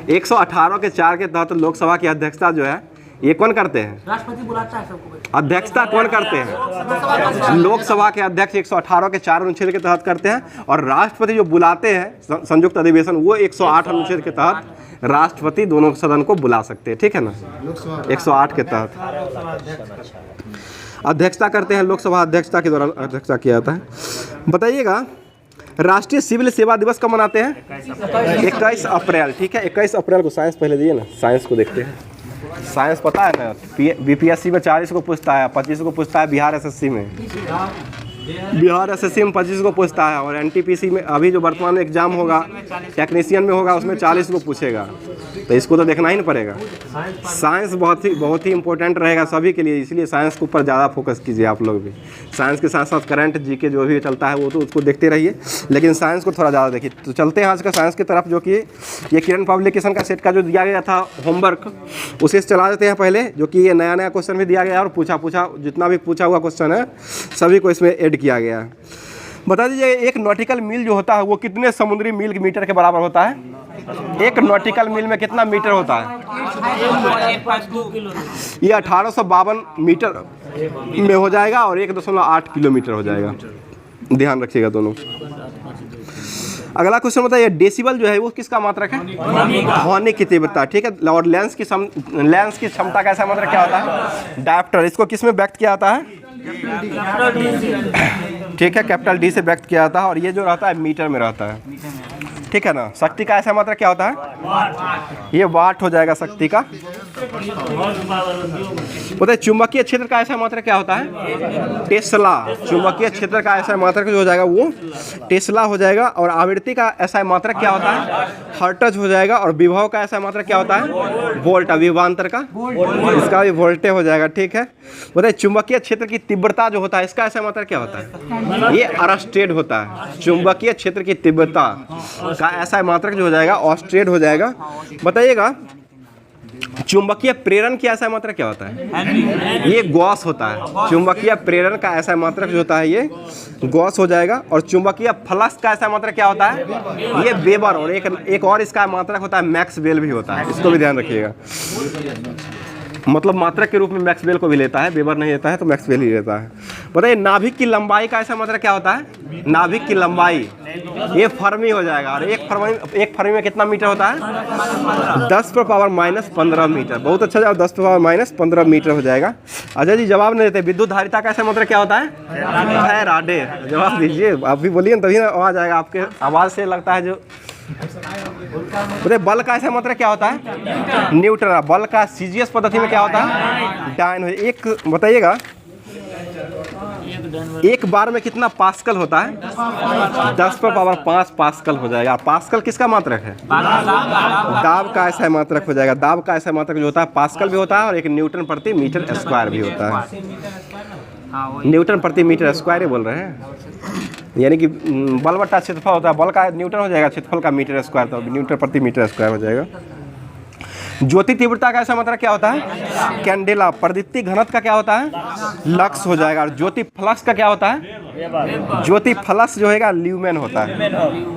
118 के 4 के तहत लोकसभा की अध्यक्षता जो है ये कौन करते हैं? राष्ट्रपति बुलाता है सबको। अध्यक्षता कौन करते हैं? लोकसभा के अध्यक्ष 118 के 4 अनुच्छेद के तहत करते हैं। और राष्ट्रपति जो बुलाते हैं संयुक्त अधिवेशन, वो 108 अनुच्छेद के तहत राष्ट्रपति दोनों सदन को बुला सकते हैं। ठीक है ना, 108 के तहत अध्यक्षता करते हैं। लोकसभा अध्यक्षता के द्वारा अध्यक्षता किया जाता है। बताइएगा राष्ट्रीय सिविल सेवा दिवस कब मनाते हैं? 21 अप्रैल। ठीक है, 21 अप्रैल को। साइंस पहले दिए ना, साइंस को देखते हैं। साइंस पता है ना, BPSC में 40 को पूछता है, 25 को पूछता है। बिहार SSC में 25 को पूछता है। और NTPC में अभी जो वर्तमान में एग्जाम होगा टेक्नीशियन में होगा, उसमें 40 को पूछेगा। तो इसको तो देखना ही नहीं पड़ेगा। साइंस बहुत ही इंपॉर्टेंट रहेगा सभी के लिए, इसलिए साइंस के ऊपर ज़्यादा फोकस कीजिए आप लोग भी। साइंस के साथ साथ करंट जीके जो भी चलता है वो तो उसको देखते रहिए, लेकिन साइंस को थोड़ा ज़्यादा देखिए। तो चलते हैं आज का साइंस की तरफ, जो कि ये किरण पब्लिकेशन का सेट का जो दिया गया था होमवर्क, उसे चला देते हैं पहले। जो कि ये नया क्वेश्चन भी दिया गया है और पूछा जितना भी पूछा हुआ क्वेश्चन है सभी को इसमें ऐड किया गया है। बता दीजिए एक नॉटिकल मील जो होता है वो कितने समुद्री मील मीटर के बराबर होता है? एक नॉटिकल मील में कितना मीटर होता है? ये 1852 मीटर में हो जाएगा और 1.8 किलोमीटर हो जाएगा। ध्यान रखिएगा दोनों। अगला क्वेश्चन बताइए डेसिबल जो है वो किसका मात्रक है? ध्वनि की तीव्रता। ठीक है, और लेंस की क्षमता का ऐसा मात्रक क्या होता है? डायप्टर। इसको किस में व्यक्त किया जाता है? ठीक है, कैपिटल D से व्यक्त किया जाता है। और ये जो रहता है मीटर में रहता है। ठीक ठीक है ना। शक्ति का ऐसा मात्रक क्या होता है? ये वाट हो जाएगा शक्ति का। बताइए चुंबकीय क्षेत्र का ऐसा मात्रक क्या होता है? टेस्ला। चुंबकीय क्षेत्र का ऐसा मात्रक जो हो जाएगा वो टेस्ला हो जाएगा। और आवृत्ति का ऐसा मात्रक क्या होता है? हर्ट्ज हो जाएगा। और विभव का ऐसा मात्रक क्या होता है? वोल्ट। विभवांतर का इसका भी वोल्टे हो जाएगा, ठीक है। बताइए चुंबकीय क्षेत्र की तीव्रता जो होता है इसका ऐसा मात्रक क्या होता है? ये ऑस्टेड होता है। चुंबकीय क्षेत्र की तीव्रता का ऐसा मात्रक जो हो जाएगा ऑस्टेड हो जाएगा। बताइएगा चुंबकीय प्रेरण की ऐसा मात्रक क्या होता है? ये गॉस होता है। चुंबकीय प्रेरण का ऐसा मात्रक जो होता है ये गॉस हो जाएगा। और चुंबकीय फ्लक्स का ऐसा मात्रक क्या होता है? ये वेबर। और एक और इसका मात्रक होता है मैक्सवेल भी होता है, इसको भी ध्यान रखिएगा। मतलब मात्रक के रूप में मैक्सवेल को भी लेता है, वेबर नहीं लेता है तो मैक्सवेल ही लेता है। बताइए नाभिक की लंबाई का ऐसा मात्रक क्या होता है? नाभिक की लंबाई ये फर्मी हो जाएगा। और एक फर्मी में कितना मीटर होता है? 10⁻⁻15 मीटर। बहुत अच्छा जवाब, 10⁻⁻15 मीटर हो जाएगा। अजय जी जवाब नहीं देते। विद्युत धारिता का ऐसा मात्रक क्या होता है? फैराडे। जवाब दीजिए, आप भी बोलिए तभी ना आवाज आएगा। आपके आवाज से लगता है जो। बताइए बल का ऐसा मात्रक क्या होता है? न्यूटन। बल का सीजीएस पद्धति में क्या होता है? डायन। एक बताइएगा एक बार में कितना पास्कल होता है? 10⁻5 पास्कल हो जाएगा। पास्कल किसका मात्रक है? दाब का ऐसा मात्रक हो जाएगा। दाब का ऐसा मात्रक जो होता है पास्कल भी होता है और एक न्यूटन प्रति मीटर स्क्वायर भी होता है। न्यूटन प्रति मीटर स्क्वायर ही बोल रहे हैं, यानी कि बल बट्टा क्षेत्रफल होता है। बल का न्यूटन हो जाएगा, क्षेत्रफल का मीटर स्क्वायर, तो न्यूटन प्रति मीटर स्क्वायर हो जाएगा। ज्योति तीव्रता का ऐसा मात्रक क्या होता है? कैंडेला। प्रदीप्ति घनत्व का क्या होता है? लक्स हो जाएगा। और ज्योति फ्लक्स का क्या होता है? ज्योति फ्लक्स जो है ल्यूमेन होता है।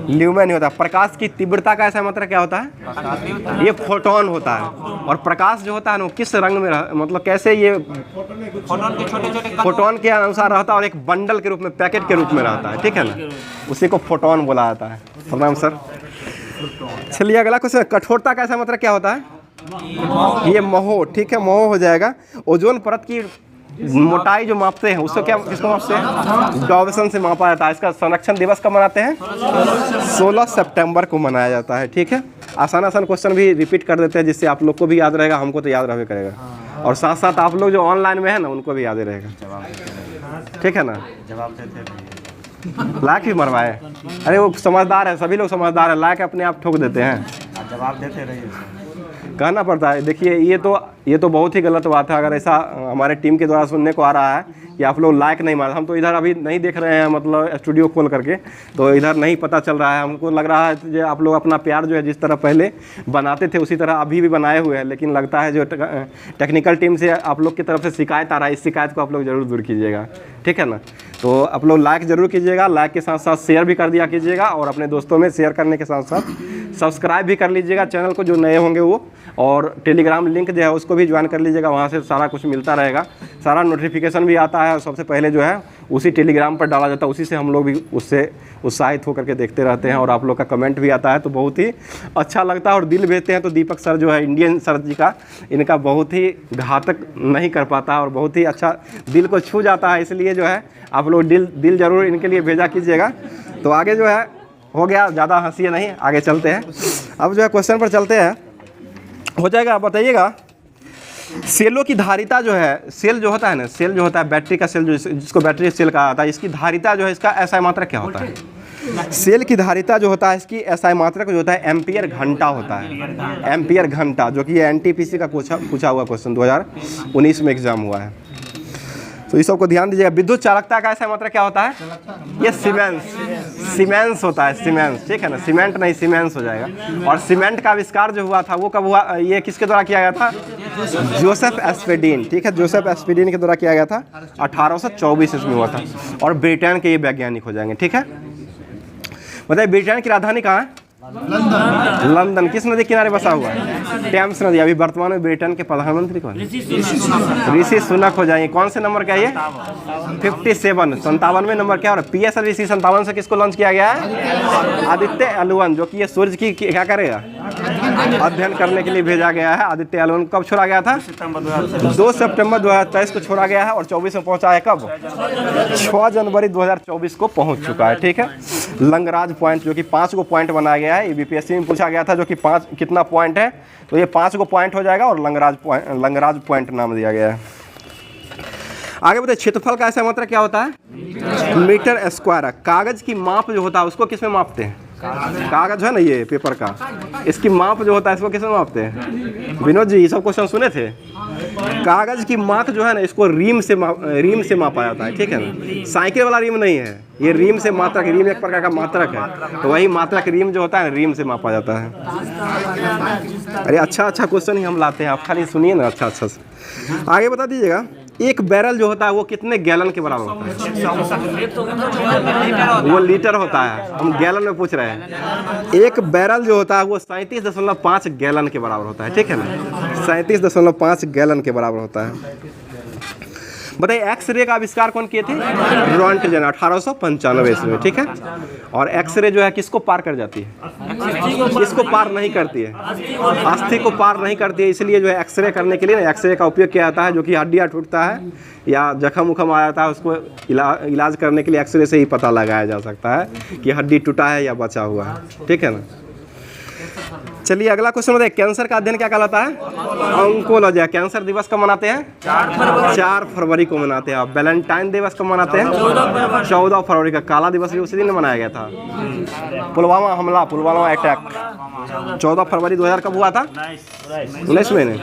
ल्यूमेन होता है। प्रकाश की तीव्रता का ऐसा मात्रक क्या होता है? ये फोटोन होता है। और प्रकाश जो होता है ना किस रंग में मतलब कैसे ये फोटोन के अनुसार रहता है और एक बंडल के रूप में, पैकेट के रूप में रहता है, ठीक है ना। उसी को फोटोन बोला जाता है। प्रणाम सर। चलिए अगला क्वेश्चन। कठोरता का ऐसा मात्रक क्या होता है? ये महो, ठीक है, महो हो जाएगा। ओजोन परत की मोटाई जो मापते हैं उसको क्या, किसको मापते हैं? डॉल्सन से मापा जाता है। इसका संरक्षण दिवस कब मनाते हैं? 16 सितंबर को मनाया जाता है, ठीक है। आसान क्वेश्चन भी रिपीट कर देते हैं जिससे आप लोग को भी याद रहेगा, हमको तो याद रहबे करेगा, और साथ साथ आप लोग जो ऑनलाइन में है ना उनको भी याद रहेगा, ठीक है ना। जवाब देते लायक भी मरवाए। अरे वो समझदार है, सभी लोग समझदार है, लायक अपने आप ठोक देते हैं। जवाब देते रहिए, कहना पड़ता है। देखिए ये तो बहुत ही गलत बात है अगर ऐसा हमारे टीम के द्वारा सुनने को आ रहा है कि आप लोग लायक नहीं मार। हम तो इधर अभी नहीं देख रहे हैं, मतलब स्टूडियो खोल करके, तो इधर नहीं पता चल रहा है। हमको लग रहा है कि आप लोग अपना प्यार जो है जिस तरह पहले बनाते थे उसी तरह अभी भी बनाए हुए हैं, लेकिन लगता है जो टेक्निकल टीम से आप लोग की तरफ से शिकायत आ रहा है, इस शिकायत को आप लोग ज़रूर दूर कीजिएगा, ठीक है ना। तो आप लोग लाइक ज़रूर कीजिएगा, लाइक के साथ साथ शेयर भी कर दिया कीजिएगा, और अपने दोस्तों में शेयर करने के साथ साथ सब्सक्राइब भी कर लीजिएगा चैनल को, जो नए होंगे वो। और टेलीग्राम लिंक जो है उसको भी ज्वाइन कर लीजिएगा, वहाँ से सारा कुछ मिलता रहेगा, सारा नोटिफिकेशन भी आता है, और सबसे पहले जो है उसी टेलीग्राम पर डाला जाता है, उसी से हम लोग भी उससे उत्साहित होकर के देखते रहते हैं। और आप लोग का कमेंट भी आता है तो बहुत ही अच्छा लगता है, और दिल भेजते हैं। तो दीपक सर जो है इंडियन सर जी का, इनका बहुत ही घातक नहीं कर पाता और बहुत ही अच्छा दिल को छू जाता है, इसलिए जो है आप लोग दिल ज़रूर इनके लिए भेजा कीजिएगा। तो आगे जो है हो गया, ज़्यादा हंसिए नहीं, आगे चलते हैं। अब जो है क्वेश्चन पर चलते हैं, हो जाएगा। आप बताइएगा सेलों की धारिता जो है, सेल जो होता है ना, सेल जो होता है बैटरी का सेल, जो जिसको बैटरी सेल कहा जाता है, इसकी धारिता जो है, इसका SI मात्रक क्या होता है? सेल की धारिता जो होता है इसकी SI मात्रक जो होता है एम्पियर घंटा होता है, एम्पियर घंटा, जो कि ये NTPC का पूछा हुआ क्वेश्चन 2019 में एग्जाम हुआ है। तो इस सबको ध्यान दीजिएगा। विद्युत चालकता का ऐसा मात्रक क्या होता है? ये सीमेंस होता है, सीमेंस, ठीक है ना, सीमेंट नहीं सीमेंस हो जाएगा। और सीमेंट का आविष्कार जो हुआ था वो कब हुआ? ये किसके द्वारा किया गया था? जोसेफ एस्पेडिन, ठीक है, जोसेफ एस्पेडिन के द्वारा किया गया था, 1824 इसमें हुआ था। और ब्रिटेन के ये वैज्ञानिक हो जाएंगे, ठीक है। बताइए ब्रिटेन की राजधानी कहाँ है? लंदन। किस नदी किनारे बसा हुआ है? टेम्स नदी। अभी वर्तमान में ब्रिटेन के प्रधानमंत्री कौन? ऋषि सुनक हो जाएंगे। कौन से नंबर का ये? 57, 57वें नंबर क्या हो रहा है? PSLV C 57 से किसको लॉन्च किया गया है? आदित्य L1, जो कि ये सूर्य की क्या करेगा? अध्ययन करने के लिए भेजा गया है। आदित्य एल1 कब छोड़ा गया था? 2 सितंबर 2023 को छोड़ा गया है और 24 में पहुंचा है कब? 6 जनवरी 2024 को पहुंच चुका है। ठीक है, लंगराज पॉइंट जो कि 5 को पॉइंट बनाया गया है, बीपीएससी में पूछा गया था जो कि 5 कितना पॉइंट है, तो ये 5 को पॉइंट हो जाएगा और लंगराज पॉइंट नाम दिया गया है। आगे बताइए, क्षेत्रफल का ऐसा मात्रा क्या होता है? Metre square. कागज की माप जो होता है उसको किस में मापते हैं? कागज है ना ये पेपर का, इसकी माप जो होता है इसको किस में मापते हैं? विनोद जी, ये सब क्वेश्चन सुने थे? कागज की माप जो है ना इसको रीम से मापा जाता है। ठीक है ना, साइकिल वाला रीम नहीं है, ये रीम से मात्रक, रीम एक प्रकार का मात्रक है, तो वही मात्रक रीम जो होता है रीम से मापा जाता है। अरे अच्छा क्वेश्चन ही हम लाते हैं, आप खाली सुनिए ना अच्छा से। आगे बता दीजिएगा, एक बैरल जो होता है वो कितने गैलन के बराबर होता है? वो लीटर होता है, हम गैलन में पूछ रहे हैं। एक बैरल जो होता है वो 37.5 गैलन के बराबर होता है। ठीक है ना, 37.5 गैलन के बराबर होता है। बताइए, एक्सरे का आविष्कार कौन किए थे? रोंटगेन, 1895 ईस्वी में। ठीक है, और एक्सरे जो है किसको पार कर जाती है? किसको पार नहीं करती है? अस्थि को पार नहीं करती है, इसलिए जो है एक्सरे करने के लिए ना एक्सरे का उपयोग किया जाता है। जो कि हड्डियाँ टूटता है या जख्म उखम आ जाता है उसको इलाज करने के लिए एक्सरे से ही पता लगाया जा सकता है कि हड्डी टूटा है या बचा हुआ है। ठीक है ना, चलिए अगला क्वेश्चन बताइए, कैंसर का अध्ययन क्या कहलाता है? ऑन्कोलॉजी। कैंसर दिवस कब मनाते हैं? 4 फरवरी को मनाते हैं। वैलेंटाइन दिवस कब मनाते हैं? 14 फरवरी का। काला दिवस भी उसी दिन मनाया गया था। पुलवामा हमला, पुलवामा अटैक 14 फरवरी 2000 कब हुआ था? 19 में।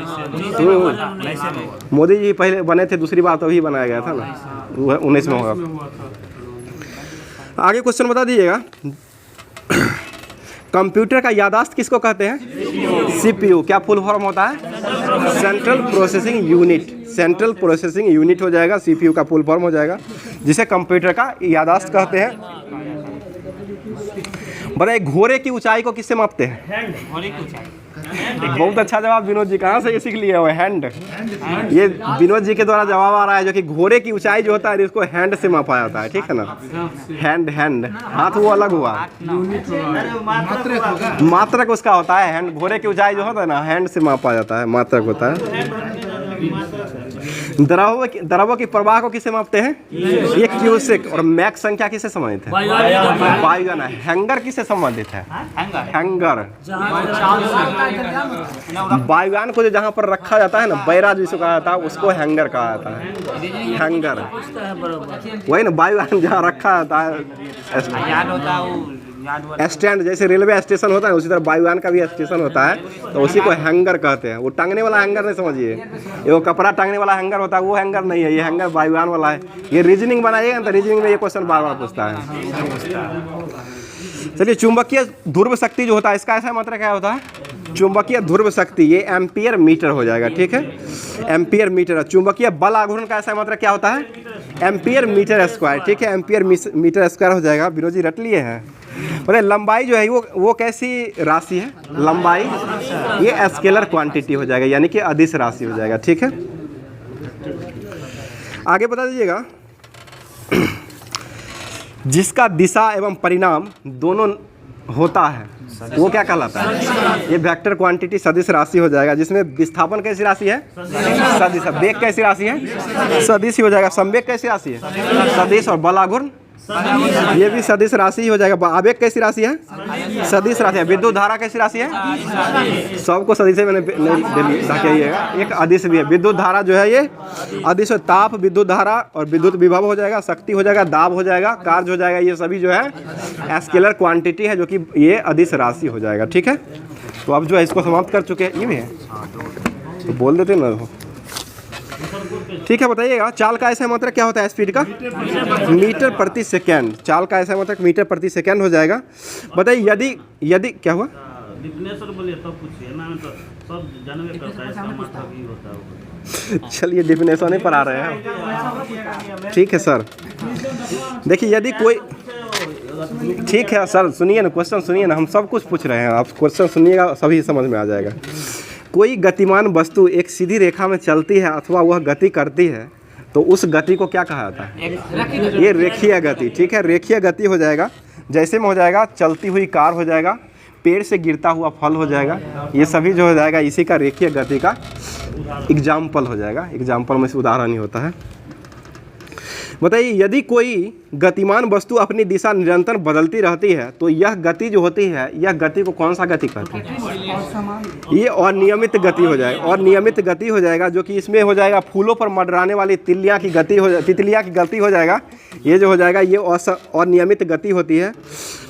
मोदी जी पहले बने थे, दूसरी बार तो ही बनाया गया था ना, 19 में होगा। आगे क्वेश्चन बता दीजिएगा, कंप्यूटर का याददाश्त किसको कहते हैं? सीपीयू। क्या फुल फॉर्म होता है? Central processing unit. Central processing unit हो जाएगा, सीपीयू का फुल फॉर्म हो जाएगा, जिसे कंप्यूटर का याददाश्त कहते हैं। बताइए, घोड़े की ऊंचाई को किससे मापते हैं? बहुत अच्छा जवाब विनोद जी, कहाँ से ये सीख लिया हुआ? हैंड। ये विनोद जी के द्वारा जवाब आ रहा है जो कि घोड़े की ऊंचाई जो होता है इसको हैंड से मापा जाता है। ठीक है ना, हैंड हाथ वो अलग हुआ, मात्रक उसका होता है हैंड। घोड़े की ऊंचाई जो होता है ना हैंड से मापा जाता है, मात्रक होता है। द्रव्यों की प्रवाह को किसे मापते हैं? ये क्यूसेक। और मैक संख्या किसे संबंधित है? वायुयान। हैंगर किसे संबंधित है? हैंगर। वायुयान को जो जहाँ पर रखा जाता है ना, बैराज जिसको कहा जाता है उसको हैंगर कहा जाता है। हैंगर वही ना, वायुयान जहाँ रखा जाता है, स्टैंड जैसे रेलवे स्टेशन होता है उसी तरह वायुयान का भी स्टेशन होता है, तो उसी को हैंगर कहते हैं। वो टांगने वाला हैंगर नहीं समझिए, ये वो कपड़ा टांगने वाला हैंगर होता है, वो हैंगर नहीं है, ये हैंगर वायुयान वाला है। ये रीजनिंग बनाइएगा तो रीजनिंग में ये क्वेश्चन बार बार पूछता है। चलिए, चुंबकीय ध्रुव शक्ति जो होता है इसका ऐसा मात्रा क्या होता है? चुंबकीय ध्रुव शक्ति, ये एम्पियर मीटर हो जाएगा। ठीक है, एम्पियर मीटर। चुंबकीय बल आघूर्ण का ऐसा मात्रा क्या होता है? Ampere metre square. ठीक है, एम्पियर मीटर स्क्वायर हो जाएगा। विनोद जी रट लिए हैं। बोले लंबाई जो है वो कैसी राशि है? लंबाई ये स्केलर क्वांटिटी हो जाएगा, यानी कि अदिश राशि हो जाएगा। ठीक है, आगे बता दीजिएगा, जिसका दिशा एवं परिणाम दोनों होता है वो क्या कहलाता है? ये वेक्टर क्वांटिटी सदिश राशि हो जाएगा, जिसमें विस्थापन कैसी राशि है? सदिश। वेग कैसी राशि है? सदिश ही हो जाएगा। संवेग कैसी राशि है? सदिश। और बल आघूर्ण ये भी सदिश राशि ही हो जाएगा। आवेग कैसी राशि है? सदिश राशि है। विद्युत धारा कैसी राशि है? सबको सदिश मैंने ढकेलिएगा, एक अदिश भी है। विद्युत धारा जो है ये अदिश। ताप, विद्युत धारा और विद्युत विभव हो जाएगा, शक्ति हो जाएगा, दाब हो जाएगा, कार्य हो जाएगा, ये सभी जो है स्केलर क्वांटिटी है, जो कि ये अदिश राशि हो जाएगा। ठीक है, तो अब जो है इसको समाप्त कर चुके हैं। ये भी है तो बोल देते ना। ठीक है, बताइएगा, चाल का ऐसा मात्रक क्या होता है? स्पीड का मीटर प्रति सेकेंड। चाल का ऐसा मात्रक मीटर प्रति सेकेंड हो जाएगा। बताइए, यदि क्या हुआ? चलिए डिफिनेशन ही पढ़ा रहे हैं। ठीक है सर, देखिए यदि कोई, ठीक है सर सुनिए ना, क्वेश्चन सुनिए ना, हम सब कुछ पूछ रहे हैं, आप क्वेश्चन सुनिएगा सभी समझ में आ जाएगा। कोई गतिमान वस्तु एक सीधी रेखा में चलती है अथवा वह गति करती है तो उस गति को क्या कहा जाता है? ये रेखीय गति। ठीक है, रेखीय गति हो जाएगा। जैसे में हो जाएगा चलती हुई कार हो जाएगा, पेड़ से गिरता हुआ फल हो जाएगा। ये सभी जो हो जाएगा इसी का रेखीय गति का एग्जाम्पल हो जाएगा। एग्जाम्पल में से उदाहरण ही होता है। बताइए, यदि कोई गतिमान वस्तु अपनी दिशा निरंतर बदलती रहती है तो यह गति जो होती है, यह गति को कौन सा गति कहते हैं? ये अनियमित गति हो जाएगा। और नियमित गति हो जाएगा, जो कि इसमें हो जाएगा फूलों पर मंडराने वाली तितलियाँ की गति हो जाएगा। ये जो हो जाएगा ये अनियमित गति होती है।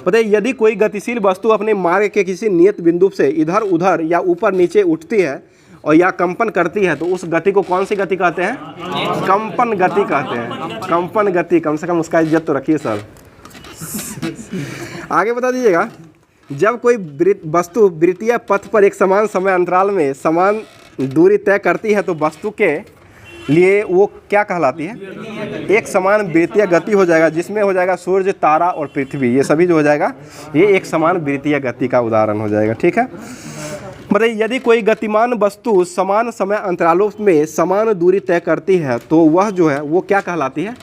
बताइए, यदि कोई गतिशील वस्तु अपने मार्ग के किसी नियत बिंदु से इधर उधर या ऊपर नीचे उठती है और या कंपन करती है तो उस गति को कौन सी गति कहते हैं? कंपन गति कहते हैं। कंपन गति, कम से कम उसका इज्जत तो रखिए सर। आगे बता दीजिएगा, जब कोई वस्तु वृत्तीय पथ पर एक समान समय अंतराल में समान दूरी तय करती है तो वस्तु के लिए वो क्या कहलाती है? एक समान वृत्तीय गति हो जाएगा, जिसमें हो जाएगा सूर्य, तारा और पृथ्वी, ये सभी जो हो जाएगा ये एक समान वृत्तीय गति का उदाहरण हो जाएगा। ठीक है। बताइए, यदि कोई गतिमान वस्तु समान समय अंतरालों में समान दूरी तय करती है तो वह जो है वो क्या कहलाती है?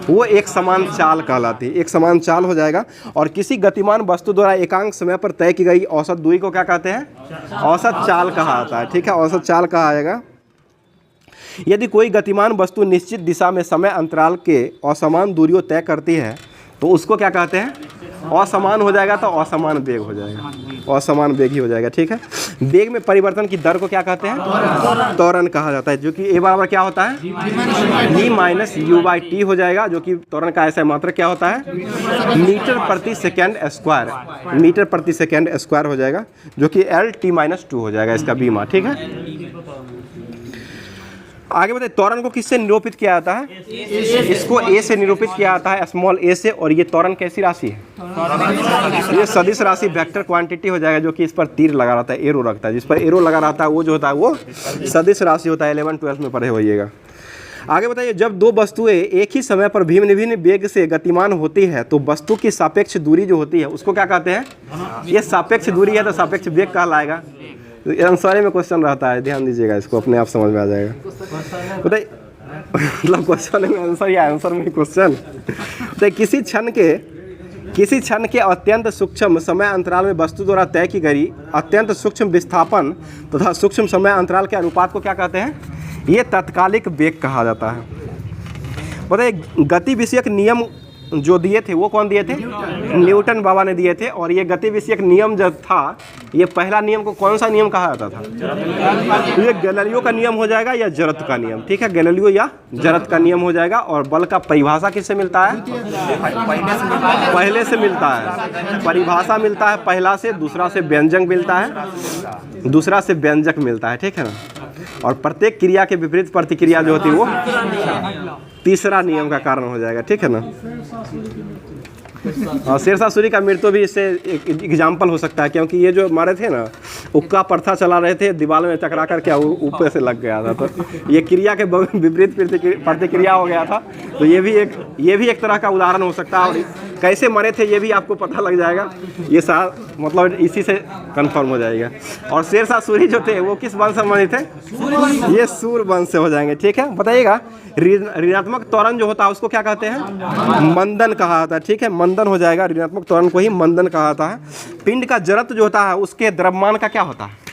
वो एक समान चाल कहलाती है। एक समान चाल हो जाएगा। और किसी गतिमान वस्तु द्वारा एकांक समय पर तय की गई औसत दूरी को क्या कहते हैं? औसत चाल कहा जाता है। ठीक है, औसत चाल कहा जाएगा। यदि कोई गतिमान वस्तु निश्चित दिशा में समय अंतराल के असमान दूरियों तय करती है तो उसको क्या कहते हैं? असमान हो जाएगा तो असमान वेग हो जाएगा। असमान वेग ही हो जाएगा। ठीक है। वेग में परिवर्तन की दर को क्या कहते हैं? त्वरण कहा जाता है, जो कि ए बराबर क्या होता है? v minus you by T हो जाएगा, जो कि त्वरण का ऐसा मात्रा क्या होता है? मीटर प्रति सेकेंड स्क्वायर। मीटर प्रति सेकेंड स्क्वायर हो जाएगा, जो कि एल टी माइनस 2 हो जाएगा इसका बीमा। ठीक है। आगे बताइए, त्वरण को किससे निरूपित किया जाता है? इसको ए से निरूपित किया जाता है, स्मॉल ए से। और ये त्वरण कैसी राशि है? ये सदिश राशि, वेक्टर क्वांटिटी हो जाएगा, जो कि इस पर तीर लगा रहता है, एरो रखता है। जिस पर एरो लगा रहता है वो जो होता है वो सदिश राशि होता है। 11-12 में पढ़े होइएगा। आगे बताइए, जब दो वस्तुएं एक ही समय पर भिन्न भिन्न वेग से गतिमान होती है तो वस्तु की सापेक्ष दूरी जो होती है उसको क्या कहते हैं? ये सापेक्ष दूरी है तो सापेक्ष वेग कहलाएगा। आंसर में क्वेश्चन रहता है, ध्यान दीजिएगा, इसको अपने आप समझ में आ जाएगा। बताइए, मतलब क्वेश्चन में आंसर या आंसर में क्वेश्चन। तो किसी क्षण के अत्यंत सूक्ष्म समय अंतराल में वस्तु द्वारा तय की गई अत्यंत सूक्ष्म विस्थापन तथा सूक्ष्म समय अंतराल के अनुपात को क्या कहते हैं? ये तात्कालिक वेग कहा जाता है। बताइए, गति विषयक नियम जो दिए थे वो कौन दिए थे? न्यूटन बाबा ने दिए थे। और ये गति विषयक नियम जो था, ये पहला नियम को कौन सा नियम कहा जाता था? ये गैलीलियो का नियम हो जाएगा या जरत का नियम। ठीक है, गैलीलियो या जरत का नियम हो जाएगा। और बल का परिभाषा किससे मिलता है? पहले से मिलता है। परिभाषा मिलता है पहला से, दूसरा से व्यंजक मिलता है, दूसरा से व्यंजक मिलता है। ठीक है ना। और प्रत्येक क्रिया के विपरीत प्रतिक्रिया जो होती है वो तीसरा नियम का कारण हो जाएगा। ठीक है ना। और शेरशाह सूरी का मृत्यु भी इससे एक एग्जाम्पल हो सकता है, क्योंकि ये जो मारे थे ना, उक्का प्रथा चला रहे थे, दीवार में टकरा कर क्या ऊपर से लग गया था, तो ये क्रिया के विपरीत प्रतिक्रिया हो गया था। तो ये भी एक तरह का उदाहरण हो सकता है। और कैसे मरे थे ये भी आपको पता लग जाएगा। ये सारा मतलब इसी से कंफर्म हो जाएगा। और शेरशाह सूरी जो थे वो किस वंश से बने थे? ये सूर वंश से हो जाएंगे। ठीक है। बताइएगा, ऋणात्मक त्वरण जो होता है उसको क्या कहते हैं? मंदन कहा जाता है। ठीक है, मंदन हो जाएगा। ऋणात्मक त्वरण को ही मंदन कहा जाता है। पिंड का जड़त्व जो होता है उसके द्रव्यमान का क्या होता है?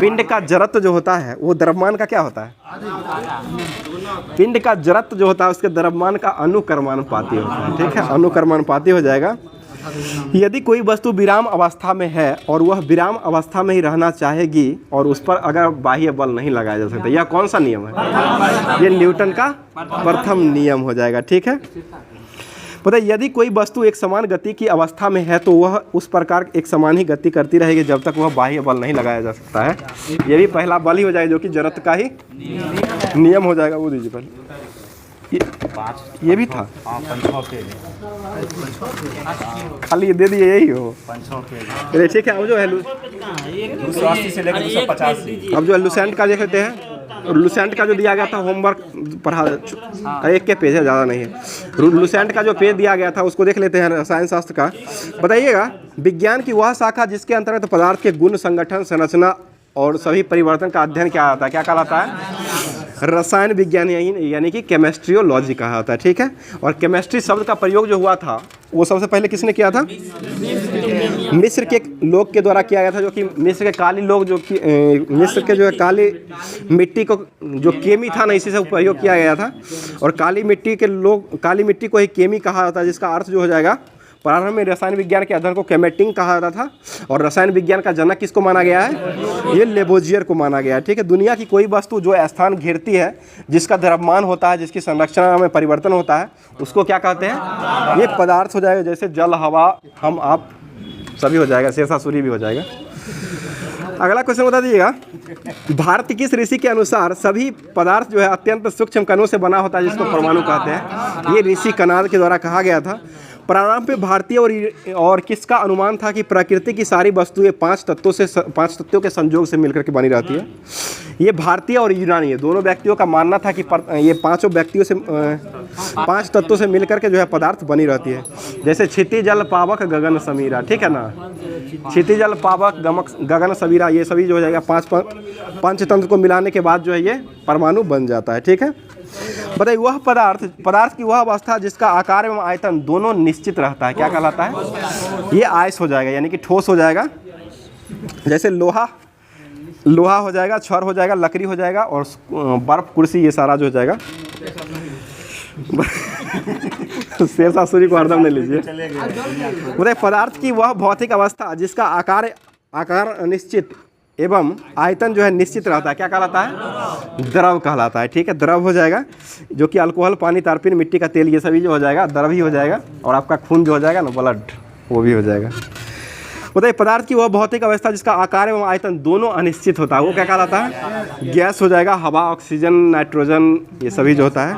पिंड का जड़त्व जो होता है वो द्रव्यमान का क्या होता है? पिंड का जड़त्व जो होता है उसके द्रव्यमान का अनुक्रमानुपाती होता है। ठीक है, अनुक्रमानुपाती हो जाएगा। यदि कोई वस्तु विराम अवस्था में है और वह विराम अवस्था में ही रहना चाहेगी और उस पर अगर बाह्य बल नहीं लगाया जा सकता, यह कौन सा नियम है? ये न्यूटन का प्रथम नियम हो जाएगा। ठीक है। बताइए, यदि कोई वस्तु एक समान गति की अवस्था में है तो वह उस प्रकार एक समान ही गति करती रहेगी जब तक वह बाह्य बल नहीं लगाया जा सकता है। ये भी पहला बल ही हो जाएगा, जो कि जड़त्व का ही नियम हो जाएगा। वो दीजिए पहले, ये भी था खाली ये दे दिए, यही हो। चलिए ठीक है। अब जो है अब जो लुसेंट का देख लेते हैं। लुसेंट का जो दिया गया था होमवर्क पढ़ा, एक के पेज है, ज़्यादा नहीं है। लुसेंट का जो पेज दिया गया था उसको देख लेते हैं, रसायन शास्त्र का। बताइएगा, विज्ञान की वह शाखा जिसके अंतर्गत पदार्थ के गुण, संगठन, संरचना और सभी परिवर्तन का अध्ययन क्या आता है? क्या कहलाता है? रसायन विज्ञान, यानी कि केमिस्ट्रियोलॉजी कहा जाता है। ठीक है। और केमिस्ट्री शब्द का प्रयोग जो हुआ था वो सबसे पहले किसने किया था? मिस्र के लोग के द्वारा किया गया था, जो कि मिस्र के काली लोग, जो कि मिस्र के जो है काली मिट्टी को, जो केमी था ना, इसी से उपयोग किया गया था। और काली मिट्टी के लोग, काली मिट्टी को ही केमी कहा जाता है, जिसका अर्थ जो हो जाएगा, प्रारंभ में रसायन विज्ञान के अध्ययन को केमेटिंग कहा जाता था। और रसायन विज्ञान का जनक किसको माना गया है? ये लेबोजियर को माना गया है। ठीक है, दुनिया की कोई वस्तु जो स्थान घेरती है, जिसका द्रव्यमान होता है, जिसकी संरचना में परिवर्तन होता है, उसको क्या कहते हैं? ये पदार्थ हो जाएगा। जैसे जल, हवा, हम, आप सभी हो जाएगा, शेषा सूर्य भी हो जाएगा। अगला क्वेश्चन बता दीजिएगा, भारत की किस ऋषि के अनुसार सभी पदार्थ जो है अत्यंत सूक्ष्म कणों से बना होता है, जिसको परमाणु कहते हैं? ये ऋषि कनाद के द्वारा कहा गया था। प्रारंभ में भारतीय और किसका अनुमान था कि प्रकृति की सारी वस्तुएं 5 तत्वों के संयोग से मिलकर के बनी रहती है? ये भारतीय और यूनानी है, दोनों व्यक्तियों का मानना था कि ये 5 तत्वों से मिलकर के जो है पदार्थ बनी रहती है। जैसे क्षिति, जल, पावक, गगन, समीरा। ठीक है ना, क्षिति, जल, पावक, गगन, समीरा, ये सभी जो हो जाएगा 5 पंचतंत्र को मिलाने के बाद जो है ये परमाणु बन जाता है। ठीक है, बताइए वह पदार्थ की वह अवस्था जिसका आकार एवं आयतन दोनों निश्चित रहता है, क्या कहलाता है? ये आयस हो जाएगा, यानी कि ठोस हो जाएगा। जैसे लोहा हो जाएगा, छड़ हो जाएगा, लकड़ी हो जाएगा, और बर्फ, कुर्सी, ये सारा जो हो जाएगा। शेरशाह सूरी को हरदम नहीं लीजिए। बताइए पदार्थ की वह भौतिक अवस्था जिसका आकार निश्चित एवं आयतन जो है निश्चित रहता है, क्या कहलाता है? द्रव कहलाता है। ठीक है, द्रव हो जाएगा, जो कि अल्कोहल, पानी, तारपीन, मिट्टी का तेल, ये सभी जो हो जाएगा द्रव ही हो जाएगा। और आपका खून जो हो जाएगा ना, ब्लड, वो भी हो जाएगा। बताइए पदार्थ की वह भौतिक अवस्था जिसका आकार एवं आयतन दोनों अनिश्चित होता है, वो क्या कहलाता है? गैस हो जाएगा, हवा, ऑक्सीजन, नाइट्रोजन, ये सभी जो होता है।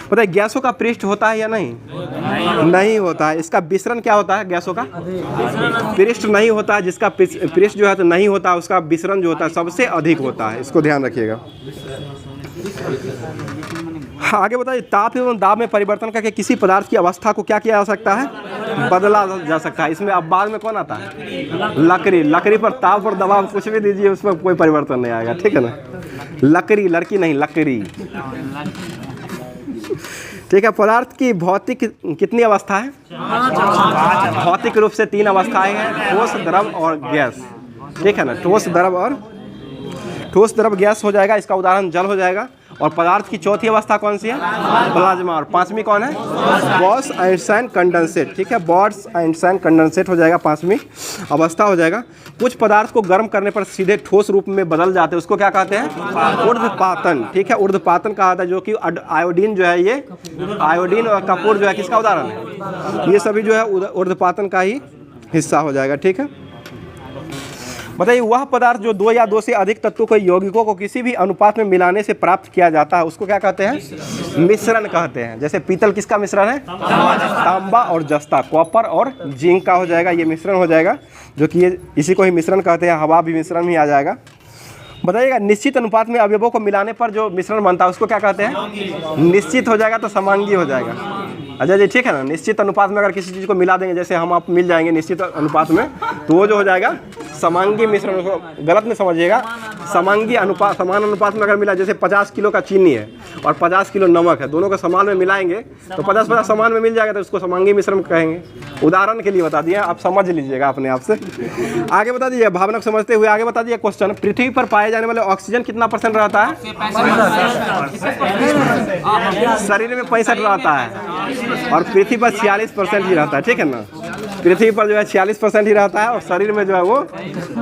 बताइए गैसों का पृष्ठ होता है या नहीं? नहीं होता है। इसका विसरण क्या होता है? गैसों का पृष्ठ नहीं होता है। जिसका पृष्ठ जो है तो नहीं होता, उसका विसरण जो होता है सबसे अधिक होता है, इसको ध्यान रखिएगा। आगे बताइए ताप एवं दाब में परिवर्तन करके किसी पदार्थ की अवस्था को क्या किया जा सकता है? बदला जा सकता है। इसमें अब बाद में कौन आता है? लकड़ी पर ताप और दबाव कुछ भी दीजिए, उसमें कोई परिवर्तन नहीं आएगा। ठीक है ना, लकड़ी, लड़की नहीं, लकड़ी। ठीक है, पदार्थ की भौतिक कितनी अवस्था है? भौतिक रूप से 3 अवस्थाएं हैं, ठोस, द्रव और गैस। ठीक है ना, ठोस, द्रव, गैस हो जाएगा। इसका उदाहरण जल हो जाएगा। और पदार्थ की चौथी अवस्था कौन सी है? प्लाज्मा। और 5वीं कौन है? Boss-Einstein condensate. ठीक है, बॉस-आइंस्टाइन कंडेंसेट हो जाएगा, 5वीं अवस्था हो जाएगा। कुछ पदार्थ को गर्म करने पर सीधे ठोस रूप में बदल जाते हैं, उसको क्या कहते हैं? ऊर्ध्वपातन। ठीक है, ऊर्ध्वपातन कहा जाता है, जो कि आयोडीन जो है, ये आयोडीन और कपूर जो है किसका उदाहरण है? ये सभी जो है ऊर्ध्वपातन का ही हिस्सा हो जाएगा। ठीक है, बताइए वह पदार्थ जो 2 या 2 से अधिक तत्वों को, यौगिकों को किसी भी अनुपात में मिलाने से प्राप्त किया जाता है, उसको क्या कहते हैं? मिश्रण कहते हैं। जैसे पीतल किसका मिश्रण है? तांबा और जस्ता, कॉपर और जिंक का हो जाएगा, ये मिश्रण हो जाएगा, जो कि ये इसी को ही मिश्रण कहते हैं। हवा भी मिश्रण में आ जाएगा। बताइएगा निश्चित अनुपात में अवयवों को मिलाने पर जो मिश्रण बनता है उसको क्या कहते हैं? निश्चित हो जाएगा तो समांगी हो जाएगा। अच्छा जी, ठीक है ना। निश्चित अनुपात में अगर किसी चीज़ को मिला देंगे, जैसे हम आप मिल जाएंगे निश्चित अनुपात में, तो वो जो हो जाएगा समांगी मिश्रण। उसको गलत नहीं समझिएगा। समांगी अनुपात, समान अनुपात में अगर मिला, जैसे 50 किलो का चीनी है और 50 किलो नमक है, दोनों को समान में मिलाएंगे तो 50-50 समान में मिल जाएगा, तो उसको समांगी मिश्रण कहेंगे। उदाहरण के लिए बता दिए, आप समझ लीजिएगा अपने आप से। आगे बता दीजिए, भावना को समझते हुए आगे बता दीजिए क्वेश्चन। पृथ्वी पर पाए जाने वाले ऑक्सीजन कितना % रहता है? शरीर में 65 रहता है और पृथ्वी पर 46% ही रहता है। ठीक है ना, पृथ्वी पर जो है 46% ही रहता है और शरीर में जो है वो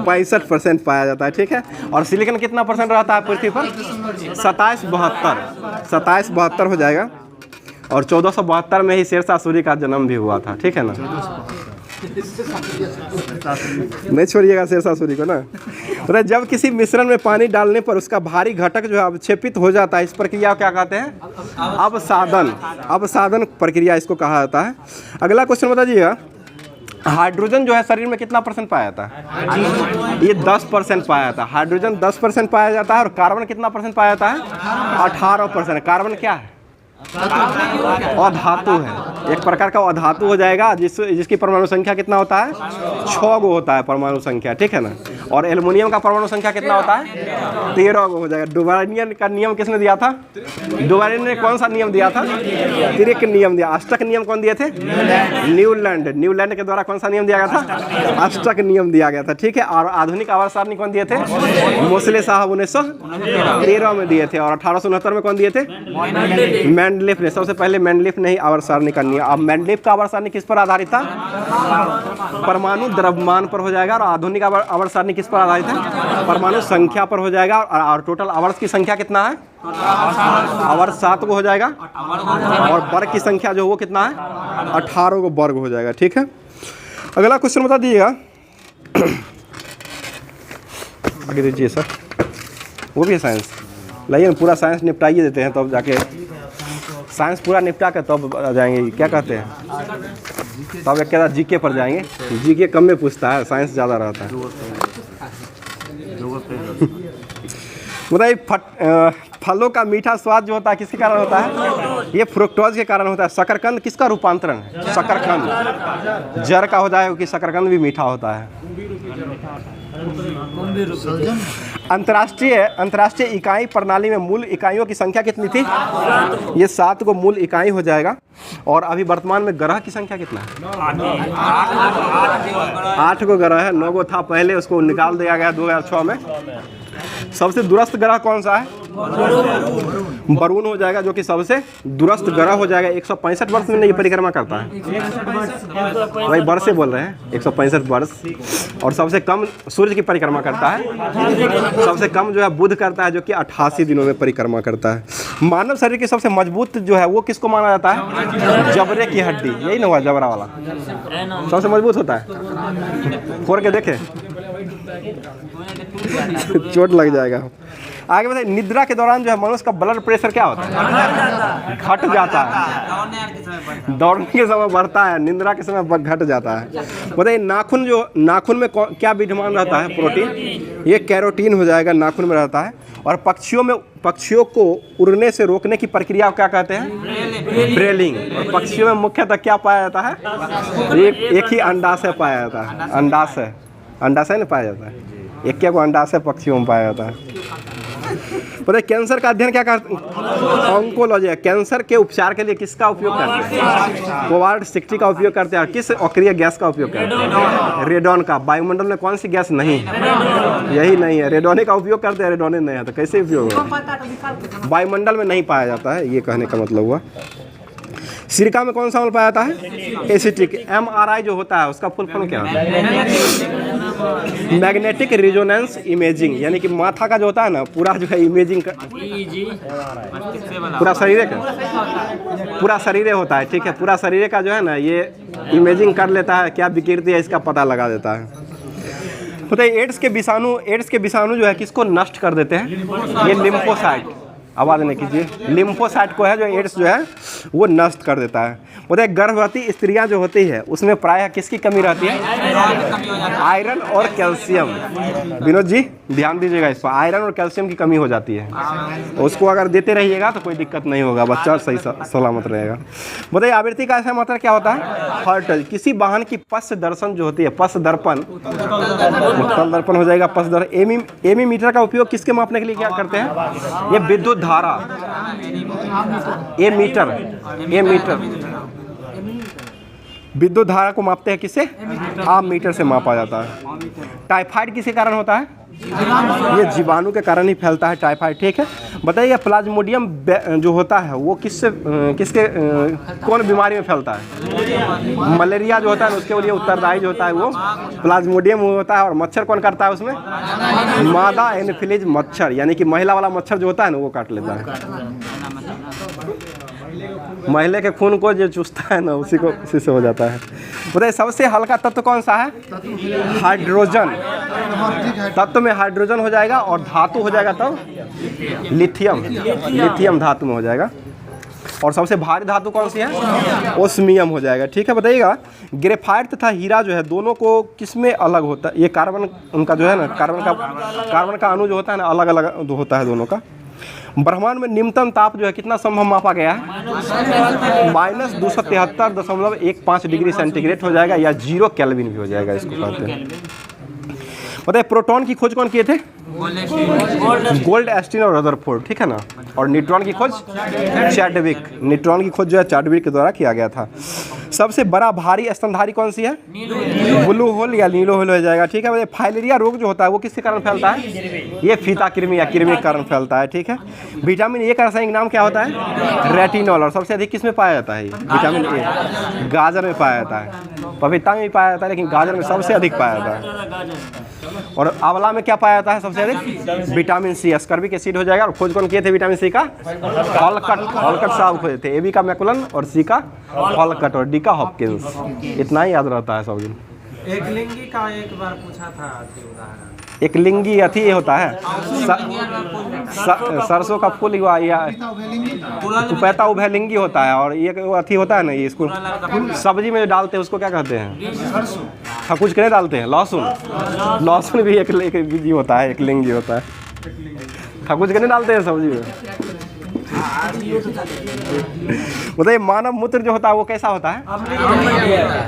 65% पाया जाता है। ठीक है, और सिलिकॉन कितना % रहता है पृथ्वी पर? 27-72 हो जाएगा। और 1472 में ही शेरशाह सूरी का जन्म भी हुआ था। ठीक है ना, नहीं छोड़िएगा शेरशाह सूरी को ना। तो जब किसी मिश्रण में पानी डालने पर उसका भारी घटक जो है अवक्षेपित हो जाता है, इस प्रक्रिया को क्या कहते हैं? अवसादन प्रक्रिया इसको कहा जाता है। अगला क्वेश्चन बता दीजिएगा, हाइड्रोजन जो है शरीर में कितना % पाया जाता है? ये 10% पाया जाता है। हाइड्रोजन 10% पाया जाता है। और कार्बन कितना % पाया जाता है? 18%। कार्बन क्या है? अधातु है, एक प्रकार का अधातु हो जाएगा, जिसकी परमाणु संख्या कितना होता है? 6 गो होता है परमाणु संख्या। ठीक है ना, और एल्युमिनियम का परमाणु संख्या कितना होता है? 13 हो जाएगा। डुबरानियन का नियम किसने दिया था? डुबरानियन ने कौन सा नियम दिया था? तिर्क नियम दिया। अष्टक नियम कौन दिए थे? न्यूलैंड के द्वारा कौन सा नियम दिया गया था? अष्टक नियम दिया गया था, ठीक है। और आधुनिक आवर्त सारणी कौन दिए थे? मोसले साहब 1913 में दिए थे। और 1869 में कौन दिए थे? मेंडलीफ ने। सबसे पहले मेंडलीफ ने ही आवर्त सारणी का नियम। अब मेंडलीफ का आवर्त सारणी किस पर आधारित था? परमाणु द्रव्यमान पर हो जाएगा। और आधुनिक आवर्त सारणी किस पर आधारित है? परमाणु संख्या पर हो जाएगा। और टोटल आवर्त की संख्या कितना है? आवर्त 7 को हो जाएगा। और वर्ग की संख्या जो वो कितना है? 18 को वर्ग हो जाएगा, ठीक है। अगला क्वेश्चन बता दीजिएगा। आगे दीजिए सर। वो भी है साइंस। लाइए पूरा साइंस निपटाइए देते हैं, तब जाके साइंस पूरा निपटा के तब आ जाएंगे। क्या कहते हैं? तब एक कहता जीके पर जाएंगे। जीके कम में पूछता है, साइंस ज़्यादा रहता है। बताइए फलों का मीठा स्वाद जो होता है किसके कारण होता है? ये फ्रुक्टोज के कारण होता है। शकरकंद किसका रूपांतरण है? शकरकंद जर का होता है, क्योंकि शकरकंद भी मीठा होता है। अंतर्राष्ट्रीय इकाई प्रणाली में मूल इकाइयों की संख्या कितनी थी? ये 7 को मूल इकाई हो जाएगा। और अभी वर्तमान में ग्रह की संख्या कितना है? 8 को ग्रह है। 9 को था पहले, उसको निकाल दिया गया 2006 में। सबसे दूरस्थ ग्रह कौन सा है? वरुण हो जाएगा, जो कि सबसे दूरस्थ ग्रह हो जाएगा। 165 वर्ष में ये परिक्रमा करता है। वही वर्ष से बोल रहे हैं, 165 वर्ष। और सबसे कम सूर्य की परिक्रमा करता है। सबसे कम जो है बुध करता है, जो कि 88 दिनों में परिक्रमा करता है। मानव शरीर की सबसे मजबूत जो है वो किसको माना जाता है? जबड़े की हड्डी। यही ना हुआ जबड़ा वाला सबसे मजबूत होता है। फोड़ के देखे चोट लग जाएगा। आगे बताइए, निद्रा के दौरान जो है मनुष्य का ब्लड प्रेशर क्या होता है? घट जाता है। दौड़ने के समय बढ़ता है, निद्रा के समय घट जाता है। बताइए नाखून में क्या विद्यमान रहता है? प्रोटीन। ये कैरोटीन हो जाएगा, नाखून में रहता है। और पक्षियों को उड़ने से रोकने की प्रक्रिया क्या कहते हैं? ब्रेलिंग। और पक्षियों में मुख्यतः क्या पाया जाता है? एक ही अंडाशय पाया जाता है। अंडाशय नहीं पाया जाता है, एक को अंडाशय पक्षियों में पाया जाता है। पता है कैंसर का अध्ययन क्या करते हैं? ऑन्कोलॉजी है। कैंसर के उपचार के लिए किसका उपयोग करते हैं? कोवाल्ट 60 का उपयोग करते हैं। और किस अक्रिय गैस का उपयोग करते हैं? रेडॉन का। वायुमंडल में कौन सी गैस नहीं? यही नहीं है। रेडोनिक का उपयोग करते हैं, रेडोनिक नहीं है, तो कैसे उपयोग होगा? वायुमंडल में नहीं पाया जाता है, ये कहने का मतलब हुआ। सिरका में कौन सा अम्ल पाया जाता है? एसिटिक। MRI जो होता है उसका फुल फॉर्म क्या होता है? Magnetic resonance imaging. यानी कि माथा का जो होता है ना, पूरा जो है इमेजिंग पूरा शरीर होता है, ठीक है। पूरा शरीर का जो है ना, ये इमेजिंग कर लेता है, क्या विकृति है इसका पता लगा देता है। बताइए एड्स के विषाणु जो है किसको नष्ट कर देते हैं? ये लिम्फोसाइट। आवाज़ नहीं कीजिए। लिम्फोसाइट को है जो एड्स जो है वो नष्ट कर देता है। बताइए गर्भवती स्त्रियां जो होती है उसमें प्रायः किसकी कमी रहती है? आयरन और कैल्शियम। विनोद जी ध्यान दीजिएगा इस पर। आयरन और कैल्शियम की कमी हो जाती है, उसको अगर देते रहिएगा तो कोई दिक्कत नहीं होगा, बच्चा सही सलामत रहेगा। बताइए आवृत्ति का ऐसा मतलब क्या होता है? हर्ट्ज। किसी वाहन की पश्च दर्शन जो होती है, पश्च दर्पण, उत्तल दर्पण हो जाएगा पश्च दर्पण। एमीमीटर का उपयोग किसके मापने के लिए क्या करते हैं? ये विद्युत धारा। मीटर विद्युत धारा को मापते हैं किससे? एमीटर से मापा जाता है। टाइफाइड किसके कारण होता है? ये जीवाणु के कारण ही फैलता है टाइफाइड, ठीक है। बताइए प्लाज्मोडियम जो होता है वो कौन बीमारी में फैलता है? मलेरिया जो होता है उसके लिए उत्तरदायी जो होता है वो प्लाज्मोडियम होता है। और मच्छर कौन करता है उसमें? मादा एनोफिलीज मच्छर, यानी कि महिला वाला मच्छर जो होता है ना वो काट लेता है। महिला के खून को जो चूसता है ना उसी से हो जाता है। बताइए सबसे हल्का तत्व कौन सा है? हाइड्रोजन। तत्व में हाइड्रोजन हो जाएगा। और धातु हो जाएगा तब लिथियम धातु में हो जाएगा। और सबसे भारी धातु कौन सी है? ओस्मियम हो जाएगा, ठीक है। बताइएगा ग्रेफाइट तथा हीरा जो है दोनों को किसमें अलग होता है? ये कार्बन उनका जो है ना, कार्बन का अणु जो होता है ना अलग अलग होता है दोनों का। ब्रह्मांड में निम्नतम ताप जो है कितना संभव मापा गया है? -273.15 डिग्री सेंटीग्रेड हो जाएगा, या 0 केल्विन भी हो जाएगा, इसको कहते हैं। बताइए प्रोटॉन की खोज कौन किए थे? गोल्ड एस्टीन और रदरफोर्ड, ठीक है ना। और न्यूट्रॉन की खोज चैडविक, न्यूट्रॉन की खोज जो है चैडविक के द्वारा किया गया था। सबसे बड़ा भारी स्तनधारी कौन सी है? ब्लू होल या नीलो होल हो जाएगा, ठीक है। फाइलेरिया रोग जो होता है वो किसके कारण फैलता है? ये फीता कृमि या कृमि के कारण फैलता है, ठीक है। विटामिन ए का रासायनिक नाम क्या होता है? रेटिनॉल। और सबसे अधिक किस में पाया जाता है विटामिन ए? गाजर में पाया जाता है, पपीता में भी पाया जाता है, लेकिन गाजर में सबसे अधिक पाया जाता है। और आंवला में क्या पाया जाता है सबसे अधिक? Vitamin C. अस्कॉर्बिक एसिड हो जाएगा। और खोज कौन किए थे विटामिन सी का? हॉलकट साहब खोजे थे। ए बी का मैकुलन और सी का हॉलकट और डी का हॉपकिंस। इतना ही याद रहता है सब दिन। एक लिंगी का एक बार पूछा था उदाहरण। एक लिंगी अथी होता है सरसों का फूल हुआ या पैता उभयलिंगी होता है। और ये अथी होता है ना, ये इसको सब्जी में जो डालते हैं उसको क्या कहते हैं? खकुज के नहीं डालते हैं, लहसुन। लहसुन भी एक बीजी होता है, एक लिंगी होता है। खकुज के नहीं डालते हैं सब्जी में। बताइए मानव मूत्र जो होता है वो कैसा होता है?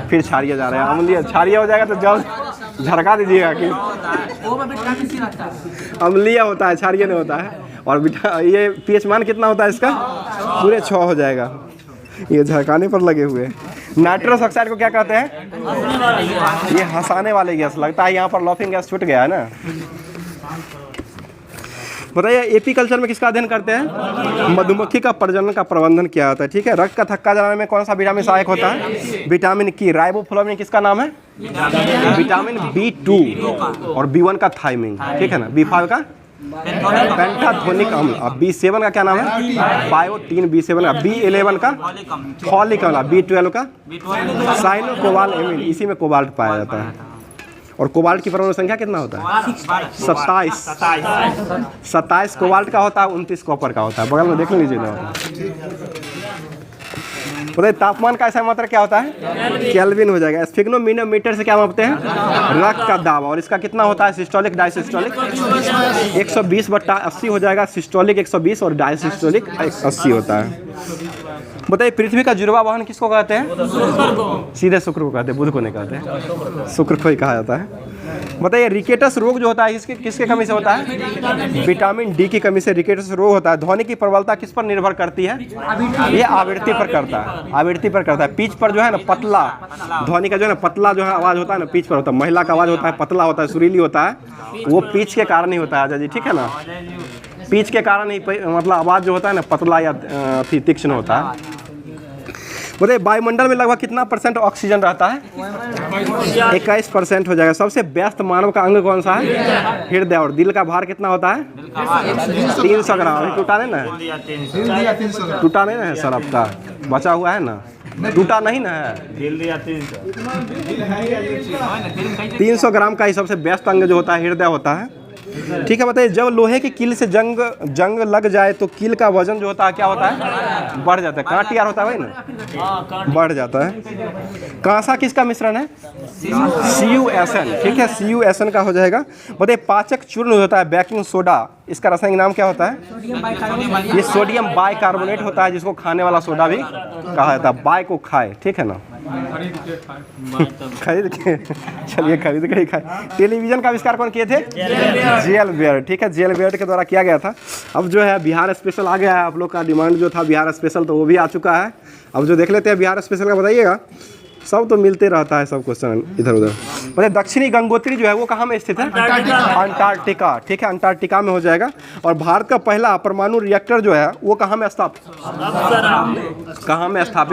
फिर छारिया जा रहे हैं, अम्लीय। छारिया हो जाएगा तो जल्द झड़का दीजिएगा कि अम्लीय होता है, क्षारीय नहीं होता है। और ये पीएच मान कितना होता है इसका? पूरे 6 हो जाएगा। ये झड़काने पर लगे हुए। नाइट्रस ऑक्साइड को क्या कहते हैं? ये हंसाने वाले गैस। लगता है यहाँ पर लॉफिंग गैस छूट गया है ना। बताइए एपीकल्चर में किसका अध्ययन करते हैं? मधुमक्खी का प्रजनन का प्रबंधन किया जाता है, ठीक है। रक्त का थक्का जलाने में कौन सा विटामिन सहायक होता है? विटामिन की। राइबोफ्लाविन किसका नाम है? विटामिन B2 और B1 का थाइमिन, ठीक है ना। B5 का पेंटाथोनिक अम्ल। अब B7 का क्या नाम है? बायोटीन। B7 का। B11 का फॉलिक अम्ल। B12 का साइनोकोबाल एमिन। इसी में कोबाल्ट पाया जाता है। और कोबाल्ट की परमाणु संख्या कितना होता है? 27 कोबाल्ट का होता है, 29 कॉपर का होता है। बगल में देख लीजिए ना। बताइए तापमान का ऐसा मात्रा क्या होता है? केल्विन हो जाएगा। स्फिग्नोमीटर से क्या मापते हैं? रक्त का दाब। और इसका कितना होता है? सिस्टोलिक डायसिस्टोलिक 120/80 हो जाएगा। सिस्टोलिक 120 और डायसिस्टोलिक 80 होता है। बताइए पृथ्वी का जुड़वा वाहन किसको कहते हैं? सीधे शुक्र को कहते हैं, बुध को नहीं कहते हैं, शुक्र को ही कहा जाता है। बताइए रिकेटस रोग जो होता है इसके किसके कमी से होता है? विटामिन डी की कमी से रिकेटस रोग होता है। ध्वनि की प्रबलता किस पर निर्भर करती है? ये आवृत्ति पर करता है, आवृत्ति पर करता है। पिच पर जो है ना पतला ध्वनि का जो है ना पतला जो है आवाज होता है ना, पिच पर होता है। महिला का आवाज होता है पतला होता है, सुरीली होता है, वो पिच के कारण ही होता है। आजा जी, ठीक है ना। पिच के कारण ही मतलब आवाज जो होता है ना पतला या तीक्ष्ण होता है। बताइए वायुमंडल में लगभग कितना % ऑक्सीजन रहता है? 21% हो जाएगा। सबसे व्यस्त मानव का अंग कौन सा है? हृदय। और दिल का भार कितना होता है? 300 ग्राम। टूटा नहीं ना? टूटा नहीं ना है सर? आपका बचा हुआ है ना? टूटा नहीं ना है? 300 ग्राम का ही सबसे व्यस्त अंग जो होता है हृदय होता है, ठीक है। बताइए जब लोहे की कील से जंग लग जाए तो कील का वजन जो होता है क्या होता है? बढ़ जाता है। कांट यार होता है भाई ना, बढ़ जाता है। कांसा किसका मिश्रण है? CuSN, ठीक है। CuSN का हो जाएगा। बताइए पाचक चूर्ण होता है बेकिंग सोडा, इसका रासायनिक नाम क्या होता है? ये सोडियम बाइकार्बोनेट होता है, जिसको खाने वाला सोडा भी कहा जाता है। बाय को खाए, ठीक है ना, खरीद के। चलिए खरीद के ही खाए। टेलीविजन का आविष्कार कौन किए थे? जेल बेयर, ठीक है। जेल बेयर के द्वारा किया गया था। अब जो है बिहार स्पेशल आ गया है। आप लोग का डिमांड जो था बिहार स्पेशल, तो वो भी आ चुका है। अब जो देख लेते हैं बिहार स्पेशल का, बताइएगा। सब तो मिलते रहता है सब क्वेश्चन इधर उधर। मतलब दक्षिणी गंगोत्री जो है वो कहाँ में स्थित है? अंटार्कटिका, ठीक है। अंटार्कटिका में हो जाएगा। और भारत का पहला परमाणु रिएक्टर जो है वो कहाँ में स्थापित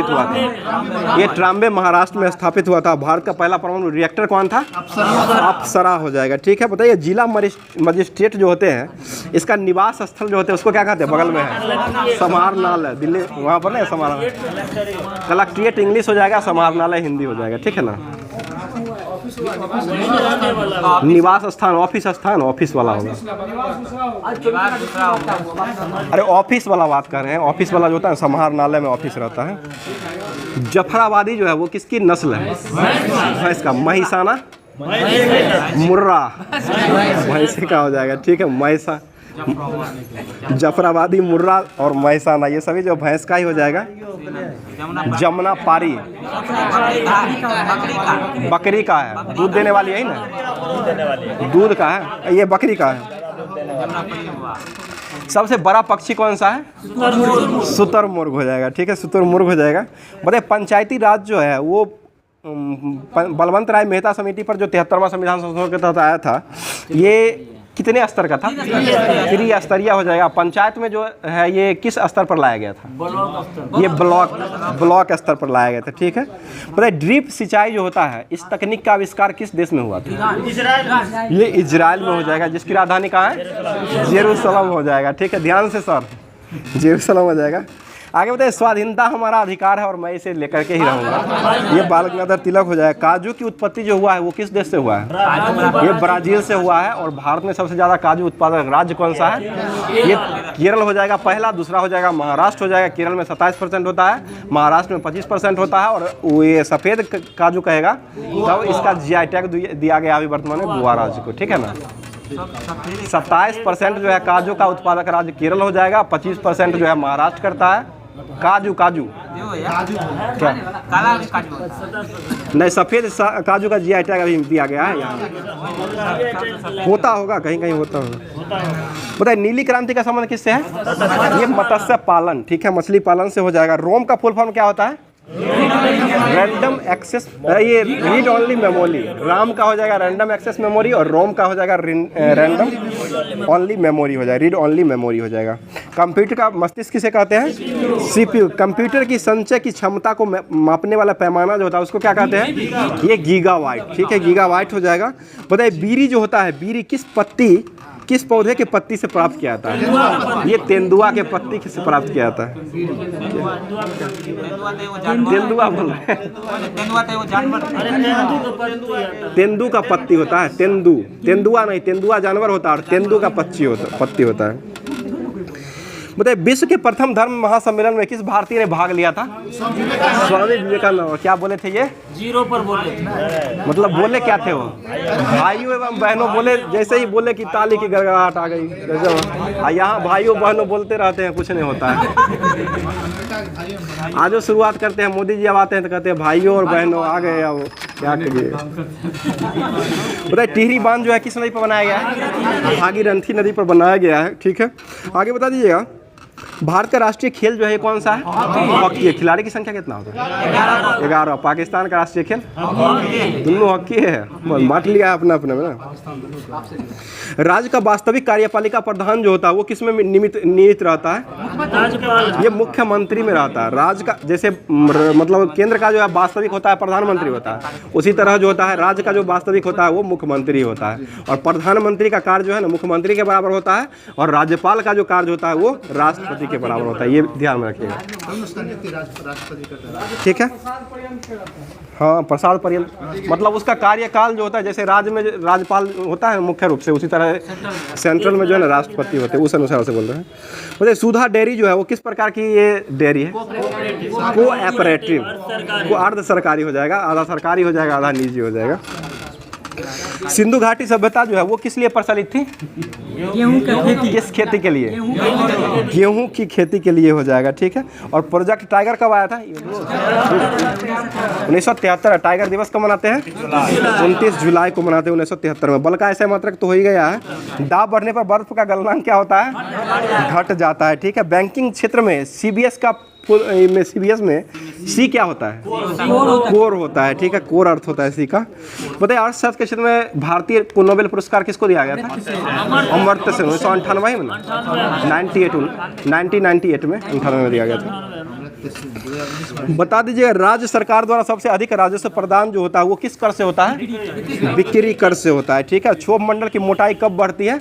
हुआ था? ये ट्राम्बे महाराष्ट्र में स्थापित हुआ था। भारत का पहला परमाणु रिएक्टर कौन था? अप्सरा हो जाएगा, ठीक है। बताइए जिला मजिस्ट्रेट जो होते हैं इसका निवास स्थल जो होते हैं उसको क्या कहते हैं? बगल में है समाहरणालय, दिल्ली वहाँ पर नहीं समाहरणालय। कलेक्ट्रेट इंग्लिश हो जाएगा, समाहरणालय हिंदी हो जाएगा, ठीक है ना। निवास स्थान ऑफिस स्थान ऑफिस वाला होगा। अरे ऑफिस वाला बात कर रहे हैं। ऑफिस वाला जो होता है समाहरणालय में ऑफिस रहता है। जफराबादी जो है वो किसकी नस्ल है? भैंस का। महिसाना मुर्रा भैंसे का हो जाएगा, ठीक है। जफराबादी, मुर्रा और महसाना, ये सभी जो भैंस का ही हो जाएगा। जमुना पारी बकरी का है, दूध देने वाली है ना, दूध का है, ये बकरी का है। सबसे बड़ा पक्षी कौन सा है? शुतुरमुर्ग हो जाएगा, ठीक है, शुतुरमुर्ग हो जाएगा। बताइए पंचायती राज जो है वो बलवंत राय मेहता समिति पर जो 73वां संविधान संशोधन के तहत आया था, ये कितने स्तर का था? त्रिस्तरीय हो जाएगा। पंचायत में जो है ये किस स्तर पर लाया गया था? ये ब्लॉक स्तर पर लाया गया था, ठीक है। बताइए ड्रिप सिंचाई जो होता है, इस तकनीक का आविष्कार किस देश में हुआ था? ये इजराइल में हो जाएगा, जिसकी राजधानी कहाँ है? जेरूसलम हो जाएगा, ठीक है, ध्यान से सर, जेरूसलम हो जाएगा। आगे बताइए स्वाधीनता हमारा अधिकार है और मैं इसे लेकर के ही रहूँगा, ये बाल गंगाधर तिलक हो जाएगा। काजू की उत्पत्ति जो हुआ है वो किस देश से हुआ है? ये ब्राज़ील से हुआ है। और भारत में सबसे ज़्यादा काजू उत्पादक राज्य कौन सा है? ये केरल हो जाएगा पहला, दूसरा हो जाएगा महाराष्ट्र हो जाएगा। केरल में 27% होता है, महाराष्ट्र में 25% होता है। और ये सफ़ेद काजू कहेगा तब इसका GI टैग दिया गया अभी वर्तमान में गोवा राज्य को, ठीक है ना। 27% जो है काजू का उत्पादक राज्य केरल हो जाएगा, 25% जो है महाराष्ट्र करता है। काजू क्या नहीं, सफ़ेद काजू का GI टैग अभी दिया गया है यहाँ, होता होगा कहीं कहीं होता होगा। बताइए नीली क्रांति का संबंध किससे है? ये मत्स्य पालन, ठीक है, मछली पालन से हो जाएगा। रोम का फुल फॉर्म क्या होता है? रैंडम एक्सेस, ये रीड ओनली मेमोरी। राम का हो जाएगा रैंडम एक्सेस मेमोरी और रोम का हो जाएगा रैंडम ओनली मेमोरी हो जाएगा, रीड ओनली मेमोरी हो जाएगा। कंप्यूटर का मस्तिष्क किसे कहते हैं? CPU। कंप्यूटर की संचय की क्षमता को मापने वाला पैमाना जो होता है उसको क्या कहते हैं? ये गीगाबाइट, ठीक है, गीगाबाइट हो जाएगा। बताइए बीरी जो होता है, बीरी किस पौधे के पत्ती से प्राप्त किया जाता है? ये तेंदुआ के पत्ती से प्राप्त किया जाता है। तेंदुआ बोल रहे हैं, तेंदू का पत्ती होता है, तेंदुआ नहीं, तेंदुआ जानवर होता है और तेंदू का पत्ती होता है। बताइए विश्व के प्रथम धर्म महासम्मेलन में किस भारतीय ने भाग लिया था? स्वामी विवेकानंद। क्या बोले थे ये? 0 पर बोले थे, मतलब बोले क्या थे वो? भाइयों एवं बहनों बोले, जैसे ही बोले कि ताली की गड़गड़ाहट आ गई। यहाँ भाइयों बहनों बोलते रहते हैं, कुछ नहीं होता है। आज जो शुरुआत करते हैं, मोदी जी अब आते हैं तो कहते हैं भाइयों और बहनों आ गए, अब क्या करिए। बताइए टिहरी बांध जो है किस नदी पर बनाया गया है? भागीरथी नदी पर बनाया गया है, ठीक है। आगे बता दीजिएगा भारत का राष्ट्रीय खेल जो है कौन सा है? हॉकी है। खिलाड़ी की संख्या कितना होता है? 11। पाकिस्तान का राष्ट्रीय खेल दोनों हॉकी है, बांट लिया अपना अपने में ना। राज्य का वास्तविक कार्यपालिका प्रधान जो होता है वो किस में नियमित रहता है? ये मुख्यमंत्री में रहता है। राज्य का जैसे मतलब केंद्र का जो है वास्तविक होता है प्रधानमंत्री होता है, उसी तरह जो होता है राज्य का जो वास्तविक होता है वो मुख्यमंत्री होता है। और प्रधानमंत्री का कार्य जो है ना मुख्यमंत्री के बराबर होता है और राज्यपाल का जो कार्य होता है वो राष्ट्रपति के बराबर होता है, ये ध्यान में रखिएगा, ठीक है। हाँ प्रसाद पर्यंत मतलब उसका कार्यकाल जो होता है, जैसे राज्य में राज्यपाल होता है मुख्य रूप से, उसी तरह सेंट्रल में जो है ना राष्ट्रपति होते हैं, उस अनुसार से बोल रहे हैं। मतलब सुधा डेयरी जो है वो किस प्रकार की ये डेयरी है? कोऑपरेटिव, वो अर्ध सरकारी हो जाएगा, आधा सरकारी हो जाएगा, आधा निजी हो जाएगा। सिंधु घाटी सभ्यता जो है वो किस लिए प्रचलित थी? गेहूं की खेती। किस खेती के लिए? गेहूं की खेती के लिए हो जाएगा, ठीक है। और प्रोजेक्ट टाइगर कब आया था? 1973। टाइगर दिवस कब मनाते हैं? 29 जुलाई को मनाते हैं 1973 में। बल का ऐसे मात्रक तो हो ही गया है। दाब बढ़ने पर बर्फ का गलनांक क्या होता है? घट जाता है, ठीक है। बैंकिंग क्षेत्र में CBS में सी क्या होता है? कोर होता है, ठीक है, कोर अर्थ होता है सी का। बताइए अर्थशास्त्र के क्षेत्र में भारतीय को नोबेल पुरस्कार किसको दिया गया था? अमर्त्य सेन। 1998 में ना 1998 में 98 में दिया गया था। बता दीजिए राज्य सरकार द्वारा सबसे अधिक राजस्व प्रदान जो होता है वो किस कर से होता है? बिक्री कर से होता है, ठीक है। क्षोभ मंडल की मोटाई कब बढ़ती है?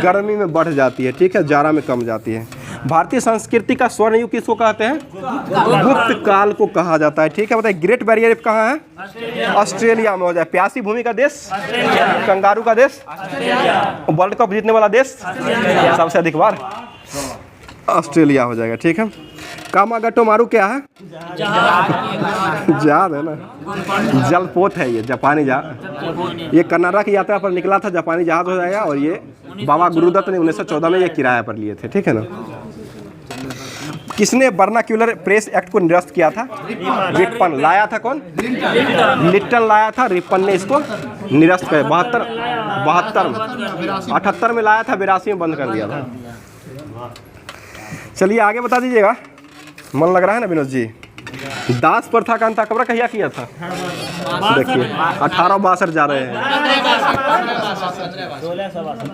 गर्मी में बढ़ जाती है, ठीक है, जाड़ा में कम जाती है। भारतीय संस्कृति का स्वर्ण युग किसको कहते हैं? गुप्त काल को कहा जाता है, ठीक है। बताइए ग्रेट बैरियर रीफ कहाँ है? ऑस्ट्रेलिया में हो जाए। प्यासी भूमि का देश? कंगारू का देश? वर्ल्ड कप जीतने वाला देश सबसे अधिक बार? ऑस्ट्रेलिया हो जाएगा, ठीक है। कामागट्टो मारू क्या है? जहाज है ना, जलपोत है ये, जापानी जहाज। ये कनाडा की यात्रा पर निकला था, जापानी जहाज हो जाएगा। और ये बाबा गुरुदत्त ने 1914 में ये किराया पर लिए थे, ठीक है ना। किसने वर्नाक्यूलर प्रेस एक्ट को निरस्त किया था? रिपन। लाया था कौन? लिट्टन लाया था, रिपन ने इसको निरस्त किया। 78 में लाया था, 82 में बंद कर दिया था। चलिए आगे बता दीजिएगा, मन लग रहा है ना विनोद जी। दास प्रथा का अंत अकबर कहिया किया था? देखिए 1862 जा रहे हैं।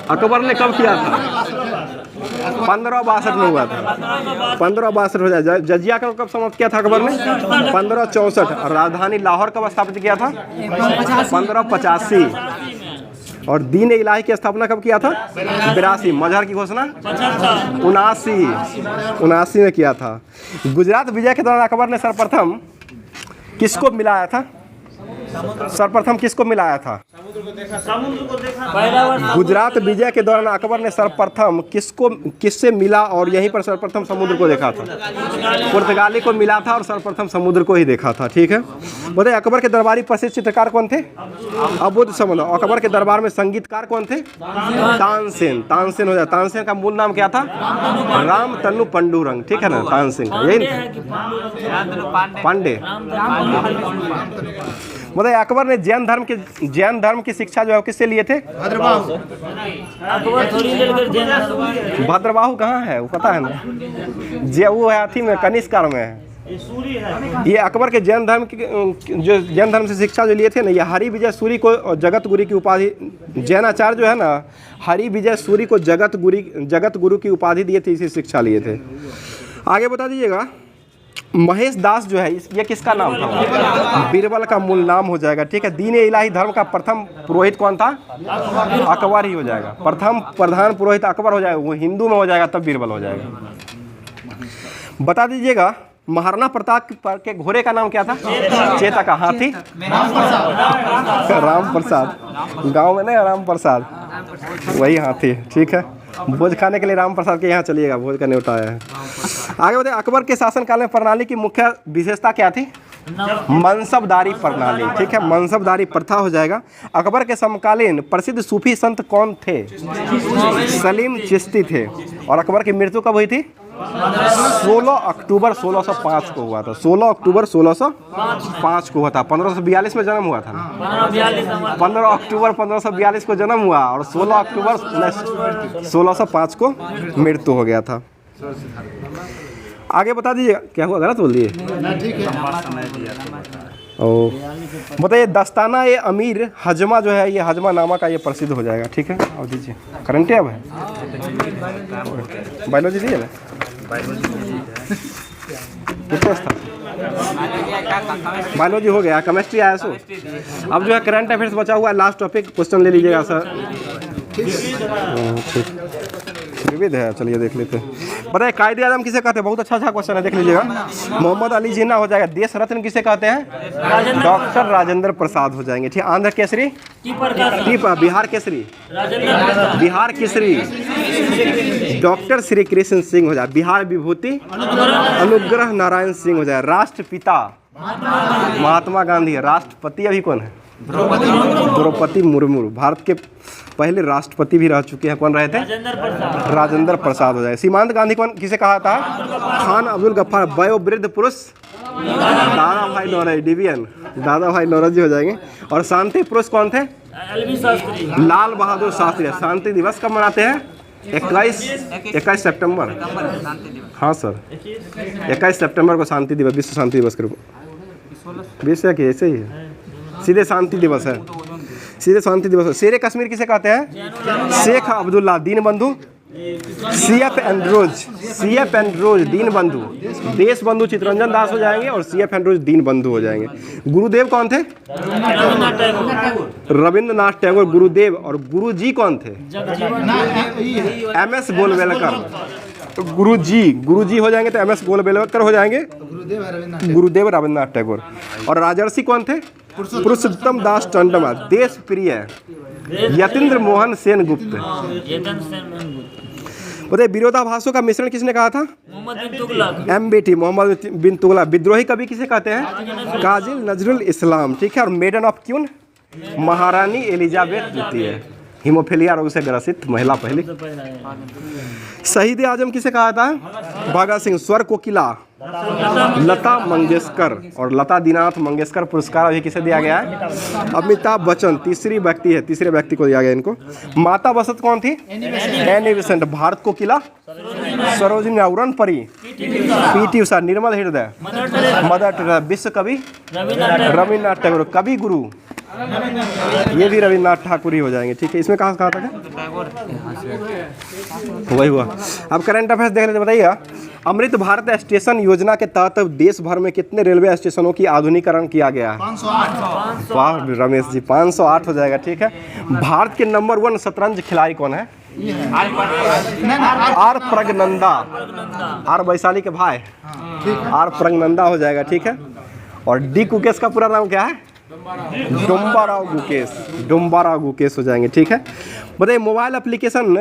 अकबर ने कब किया था? 1562 में हुआ था। 1562 हो जाए। जजिया का कब समाप्त किया था अकबर ने? 1564। और राजधानी लाहौर कब स्थापित किया था? 1585। और दीन इलाही की स्थापना कब किया था? 82। मजहर की घोषणा 79 में किया था। गुजरात विजय के दौरान अकबर ने सर्वप्रथम किसको मिलाया था? सर्वप्रथम किसको मिलाया था? गुजरात विजय के दौरान अकबर ने सर्वप्रथम किससे मिला और यहीं पर सर्वप्रथम समुद्र को देखा था? पुर्तगाली को मिला था और सर्वप्रथम समुद्र को ही देखा था, ठीक है। बताइए अकबर के दरबारी प्रसिद्ध चित्रकार कौन थे? अबुद समद। अकबर के दरबार में संगीतकार कौन थे? तानसेन। तानसेन हो जाए। तानसेन का मूल नाम क्या था? राम तनु पंडुरंग, ठीक है ना। तानसेन का यही पांडे। बताइए अकबर ने जैन धर्म की शिक्षा जो है किससे लिए थे? भद्रबाहु कहाँ है वो पता है ना? वो है अथी में, कनिष्कार में है। ये अकबर के जैन धर्म से शिक्षा जो लिए थे ना, ये हरि विजय सूरी को जगत गुरु की उपाधि, जैनाचार्य जो है ना, हरि विजय सूरी को जगत गुरु की उपाधि दिए थे, इसी शिक्षा लिए थे। आगे बता दीजिएगा, महेश दास जो है ये किसका नाम था? बीरबल का मूल नाम हो जाएगा, ठीक है। दीन इलाही धर्म का प्रथम पुरोहित कौन था? अकबर ही हो जाएगा। प्रथम प्रधान पुरोहित अकबर हो जाएगा, वो हिंदू में हो जाएगा तब बीरबल हो जाएगा। बता दीजिएगा महाराणा प्रताप के घोड़े का नाम क्या था? चेता का। हाथी? राम प्रसाद। गांव में नहीं, राम प्रसाद वही हाथी, ठीक है। भोज खाने के लिए राम प्रसाद के यहाँ चलिएगा, भोज का न्योता आया है। आगे बताइए अकबर के शासनकाल में प्रणाली की मुख्य विशेषता क्या थी? मनसबदारी प्रणाली, ठीक है। मनसबदारी प्रथा हो जाएगा। अकबर के समकालीन प्रसिद्ध सूफी संत कौन थे? सलीम चिश्ती थे। और अकबर की मृत्यु कब हुई थी? 16 अक्टूबर 1605 को हुआ था। 16 अक्टूबर 1605 को हुआ था। 1542 में जन्म हुआ था ना। 15 अक्टूबर 1542 को जन्म हुआ और 16 अक्टूबर 1605 को मृत्यु हो गया था। आगे बता दीजिए, क्या हुआ? गलत बोल दिए? ओ बताइए दस्ताना ए अमीर हजमा जो है, ये हजमा नामा का ये प्रसिद्ध हो जाएगा, ठीक है। और दीजिए करंट अब है, बायोलॉजी दिए ना, बायोलॉजी हो गया, केमिस्ट्री आया सो। अब जो है करंट अफेयर्स बचा हुआ है, लास्ट टॉपिक क्वेश्चन ले लीजिएगा सर। ठीक विविध है, चलिए देख लेते हैं। बताइए कायदे आजम किसे कहते हैं? बहुत अच्छा क्वेश्चन है, देख लीजिएगा। मोहम्मद अली जिन्ना हो जाएगा। देश रत्न किसे कहते हैं? डॉक्टर राजेंद्र प्रसाद हो जाएंगे, ठीक। आंध्र केसरी? बिहार केसरी? बिहार केसरी डॉक्टर श्री कृष्ण सिंह हो जाए। बिहार विभूति अनुग्रह नारायण सिंह हो जाए। राष्ट्रपिता महात्मा गांधी। राष्ट्रपति अभी कौन है? द्रौपदी मुर्मू। भारत के पहले राष्ट्रपति भी रह चुके हैं, कौन रहे थे? राजेंद्र प्रसाद हो जाए। सीमांत गांधी कौन किसे कहा था? खान अब्दुल गफ्फार। वयोवृद्ध पुरुष दादा भाई नौरोजी। डिवीजन दादा भाई नौरोजी हो जाएंगे। और शांति पुरुष कौन थे? लाल बहादुर शास्त्री। शांति दिवस कब मनाते हैं? 21 सितंबर। हाँ सर, 21 सितंबर को शांति दिवस, विश्व शांति दिवस के रूप में। विश्व के ऐसे ही है, सीधे शांति दिवस है, सीधे शांति दिवस है। शेर कश्मीर किसे कहते हैं? शेख अब्दुल्ला। दीन बंधु CF एंड्रोज दीन बंधु। देश बंधु चित्तरंजन दास हो जाएंगे और CF एंड्रोज दीन बंधु हो जाएंगे। गुरुदेव कौन थे? रविंद्रनाथ टैगोर गुरुदेव। और गुरुजी कौन थे? MS गोलवलकर। गुरुजी हो जाएंगे तो MS गोलवलकर हो जाएंगे, गुरुदेव रविंद्रनाथ टैगोर। और राजर्षि कौन थे? पुरुषोत्तम दास टंडन। देश प्रिय यतीन्द्र मोहन सेन गुप्त। बताइए विरोधाभासों का मिश्रण किसने कहा था? मोहम्मद बिन तुगलक। MBT मोहम्मद बिन तुगलक। विद्रोही कवि किसे कहते हैं? काजी नजरुल इस्लाम, ठीक है। और मेडन ऑफ क्यून महारानी एलिजाबेथ द्वितीय, हीमोफीलिया रोग से ग्रसित महिला पहली। शहीद आजम किसे कहा था? भगत सिंह। स्वर कोकिला लता मंगेशकर। और लता दीनानाथ मंगेशकर पुरस्कार अभी किसे दिया गया है? अमिताभ बच्चन, तीसरी व्यक्ति है, तीसरे व्यक्ति को दिया गया इनको। माता बसंत कौन थी? Annie Besant. भारत कोकिला सरोजिनी नाउरन परी PT उषा। निर्मल हृदय मदर टेरेसा। विश्व कवि रविन्द्रनाथ टैगोर। कवि गुरु ये भी रविन्द्रनाथ ठाकुर ही हो जाएंगे, ठीक है। इसमें कहाँ था क्या? वही हुआ। अब करंट अफेयर्स देख लेते, बताइए अमृत भारत स्टेशन योजना के तहत देश भर में कितने रेलवे स्टेशनों की आधुनिकीकरण किया गया है? 508। वाह रमेश जी, 508 हो जाएगा, ठीक है। भारत के नंबर 1 शतरंज खिलाड़ी कौन है? आर प्रगनंदा। आर वैशाली के भाई आर प्रगनंदा हो जाएगा, ठीक है। और डी गुकेश का पूरा नाम क्या है? डुम्बाराव गुकेश। डुम्बाराव गुकेश हो जाएंगे, ठीक है। बताइए मोबाइल एप्लीकेशन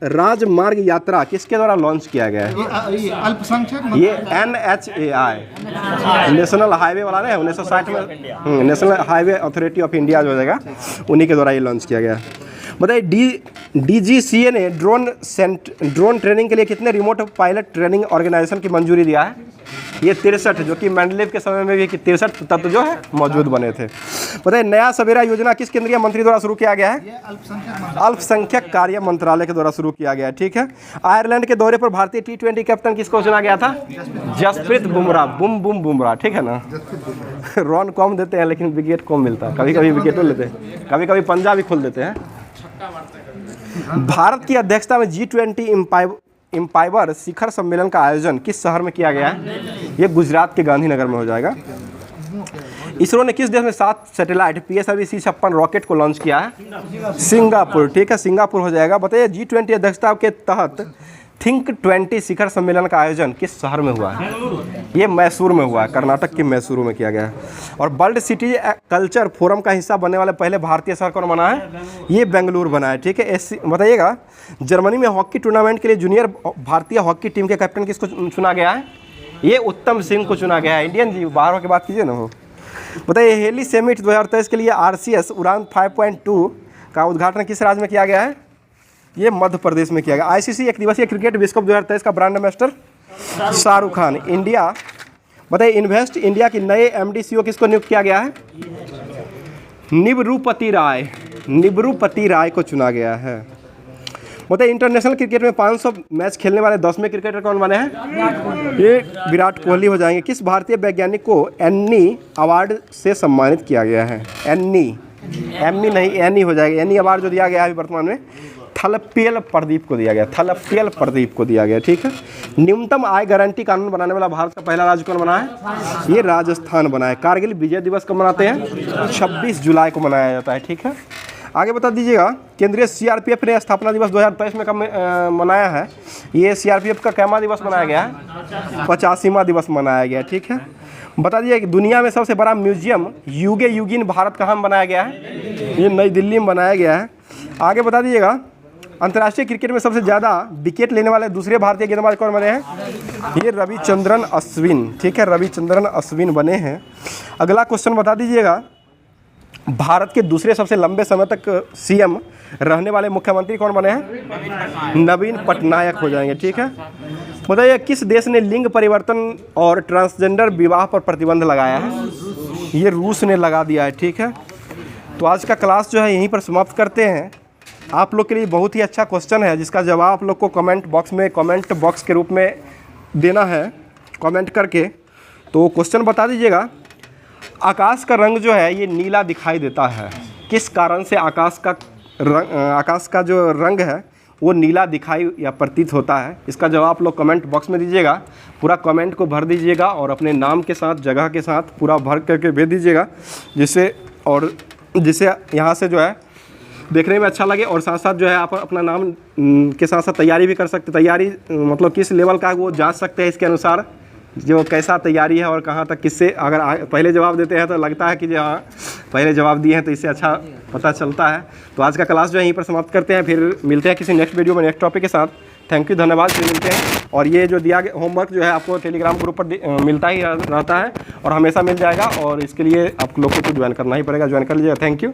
राजमार्ग यात्रा किसके द्वारा लॉन्च किया गया है? ये अल्पसंख्यक ये NHAI नेशनल हाईवे वाला ना 1960 में national highway authority of India जो हो जाएगा उन्हीं के द्वारा ये लॉन्च किया गया। बताइए DGCA ने ड्रोन ट्रेनिंग के लिए कितने रिमोट पायलट ट्रेनिंग ऑर्गेनाइजेशन की मंजूरी दिया है? ये 63, जो कि मेंडलीव के समय में भी 63 तत्व जो है मौजूद बने थे। बताइए नया सवेरा योजना किस केंद्रीय मंत्री द्वारा शुरू किया गया है? अल्पसंख्यक कार्य मंत्रालय के द्वारा शुरू किया गया है, ठीक है। आयरलैंड के दौरे पर भारतीय T20 कैप्टन किसको चुना गया था? जसप्रीत बुमराह। बुमराह, ठीक है ना। रन कम देते हैं लेकिन विकेट कम मिलता है, कभी कभी विकेटों लेते हैं, कभी कभी पंजा भी खोल देते हैं। भारत की अध्यक्षता में G20 इम्पाइवर शिखर सम्मेलन का आयोजन किस शहर में किया गया है? ये गुजरात के गांधीनगर में हो जाएगा। इसरो ने किस देश में 7 सैटेलाइट PSLV C56 रॉकेट को लॉन्च किया है? सिंगापुर, ठीक है, सिंगापुर हो जाएगा। बताइए G20 अध्यक्षता के तहत थिंक 20 शिखर सम्मेलन का आयोजन किस शहर में हुआ है? ये मैसूर में हुआ है, कर्नाटक के मैसूर में किया गया है। और वर्ल्ड सिटी कल्चर फोरम का हिस्सा बनने वाले पहले भारतीय शहर कौन बना है? ये बेंगलुरु बना है, ठीक है। बताइएगा जर्मनी में हॉकी टूर्नामेंट के लिए जूनियर भारतीय हॉकी टीम के कैप्टन किसको चुना गया है? ये उत्तम सिंह को चुना गया है। इंडियन जी बाहर होकर बात कीजिए ना हो। बताइए हेली समिट 2023 के लिए RCS उड़ान 5.2 का उद्घाटन किस राज्य में किया गया है? ये मध्य प्रदेश में किया गया। ICC एक दिवसीय क्रिकेट विश्व कप 2023 का brand ambassador Shahrukh Khan. India, बताइए इन्वेस्ट इंडिया की नए MD CEO किसको नियुक्त किया गया है? निब्रूपति राय को चुना गया है। बताइए इंटरनेशनल क्रिकेट में 500 मैच खेलने वाले 10वें क्रिकेटर कौन बने हैं? ये विराट कोहली हो जाएंगे। किस भारतीय वैज्ञानिक को एनी अवार्ड से सम्मानित किया गया है? एनी नहीं, एनी हो जाएगा। एनी अवार्ड जो दिया गया है वर्तमान में थलपियल प्रदीप को दिया गया। थलपियल प्रदीप को दिया गया, ठीक है। न्यूनतम आय गारंटी कानून बनाने वाला भारत का पहला राज्य कौन बना है? ये राजस्थान बना है। कारगिल विजय दिवस कब मनाते हैं? 26 जुलाई को मनाया जाता है, ठीक है। आगे बता दीजिएगा केंद्रीय CRPF ने स्थापना दिवस 2023 में कब मनाया है? ये CRPF का कैमा दिवस मनाया गया है? 85वां दिवस मनाया गया, ठीक है। बता दीजिए कि दुनिया में सबसे बड़ा म्यूजियम युगे युगीन भारत कहाँ में बनाया गया है? ये नई दिल्ली में बनाया गया है। आगे बता दीजिएगा अंतर्राष्ट्रीय क्रिकेट में सबसे ज़्यादा विकेट लेने वाले दूसरे भारतीय गेंदबाज कौन बने हैं? ये रविचंद्रन अश्विन, ठीक है, रविचंद्रन अश्विन बने हैं। अगला क्वेश्चन बता दीजिएगा भारत के दूसरे सबसे लंबे समय तक CM रहने वाले मुख्यमंत्री कौन बने हैं? नवीन पटनायक हो जाएंगे, ठीक है। बताइए किस देश ने लिंग परिवर्तन और ट्रांसजेंडर विवाह पर प्रतिबंध लगाया है? ये रूस ने लगा दिया है, ठीक है। तो आज का क्लास जो है यहीं पर समाप्त करते हैं। आप लोग के लिए बहुत ही अच्छा क्वेश्चन है जिसका जवाब आप लोग को कमेंट बॉक्स के रूप में देना है, कमेंट करके। तो क्वेश्चन बता दीजिएगा आकाश का रंग जो है ये नीला दिखाई देता है, किस कारण से आकाश का जो रंग है वो नीला दिखाई या प्रतीत होता है? इसका जवाब आप लोग कमेंट बॉक्स में दीजिएगा। पूरा कमेंट को भर दीजिएगा और अपने नाम के साथ, जगह के साथ पूरा भर करके भेज दीजिएगा, जिससे यहाँ से जो है देखने में अच्छा लगे। और साथ साथ जो है आप अपना नाम के साथ साथ तैयारी भी कर सकते। तैयारी मतलब किस लेवल का है वो जांच सकते हैं इसके अनुसार, जो कैसा तैयारी है और कहाँ तक किससे। अगर पहले जवाब देते हैं तो लगता है कि जो हाँ पहले जवाब दिए हैं तो इससे अच्छा पता चलता है। तो आज का क्लास जो है यहीं पर समाप्त करते हैं, फिर मिलते हैं किसी नेक्स्ट वीडियो में नेक्स्ट टॉपिक के साथ। थैंक यू, धन्यवाद, फिर मिलते हैं। और ये जो दिया गया होमवर्क जो है आपको टेलीग्राम ग्रुप पर मिलता ही रहता है और हमेशा मिल जाएगा, और इसके लिए आप लोग को तो ज्वाइन करना ही पड़ेगा, ज्वाइन कर लीजिएगा। Thank you.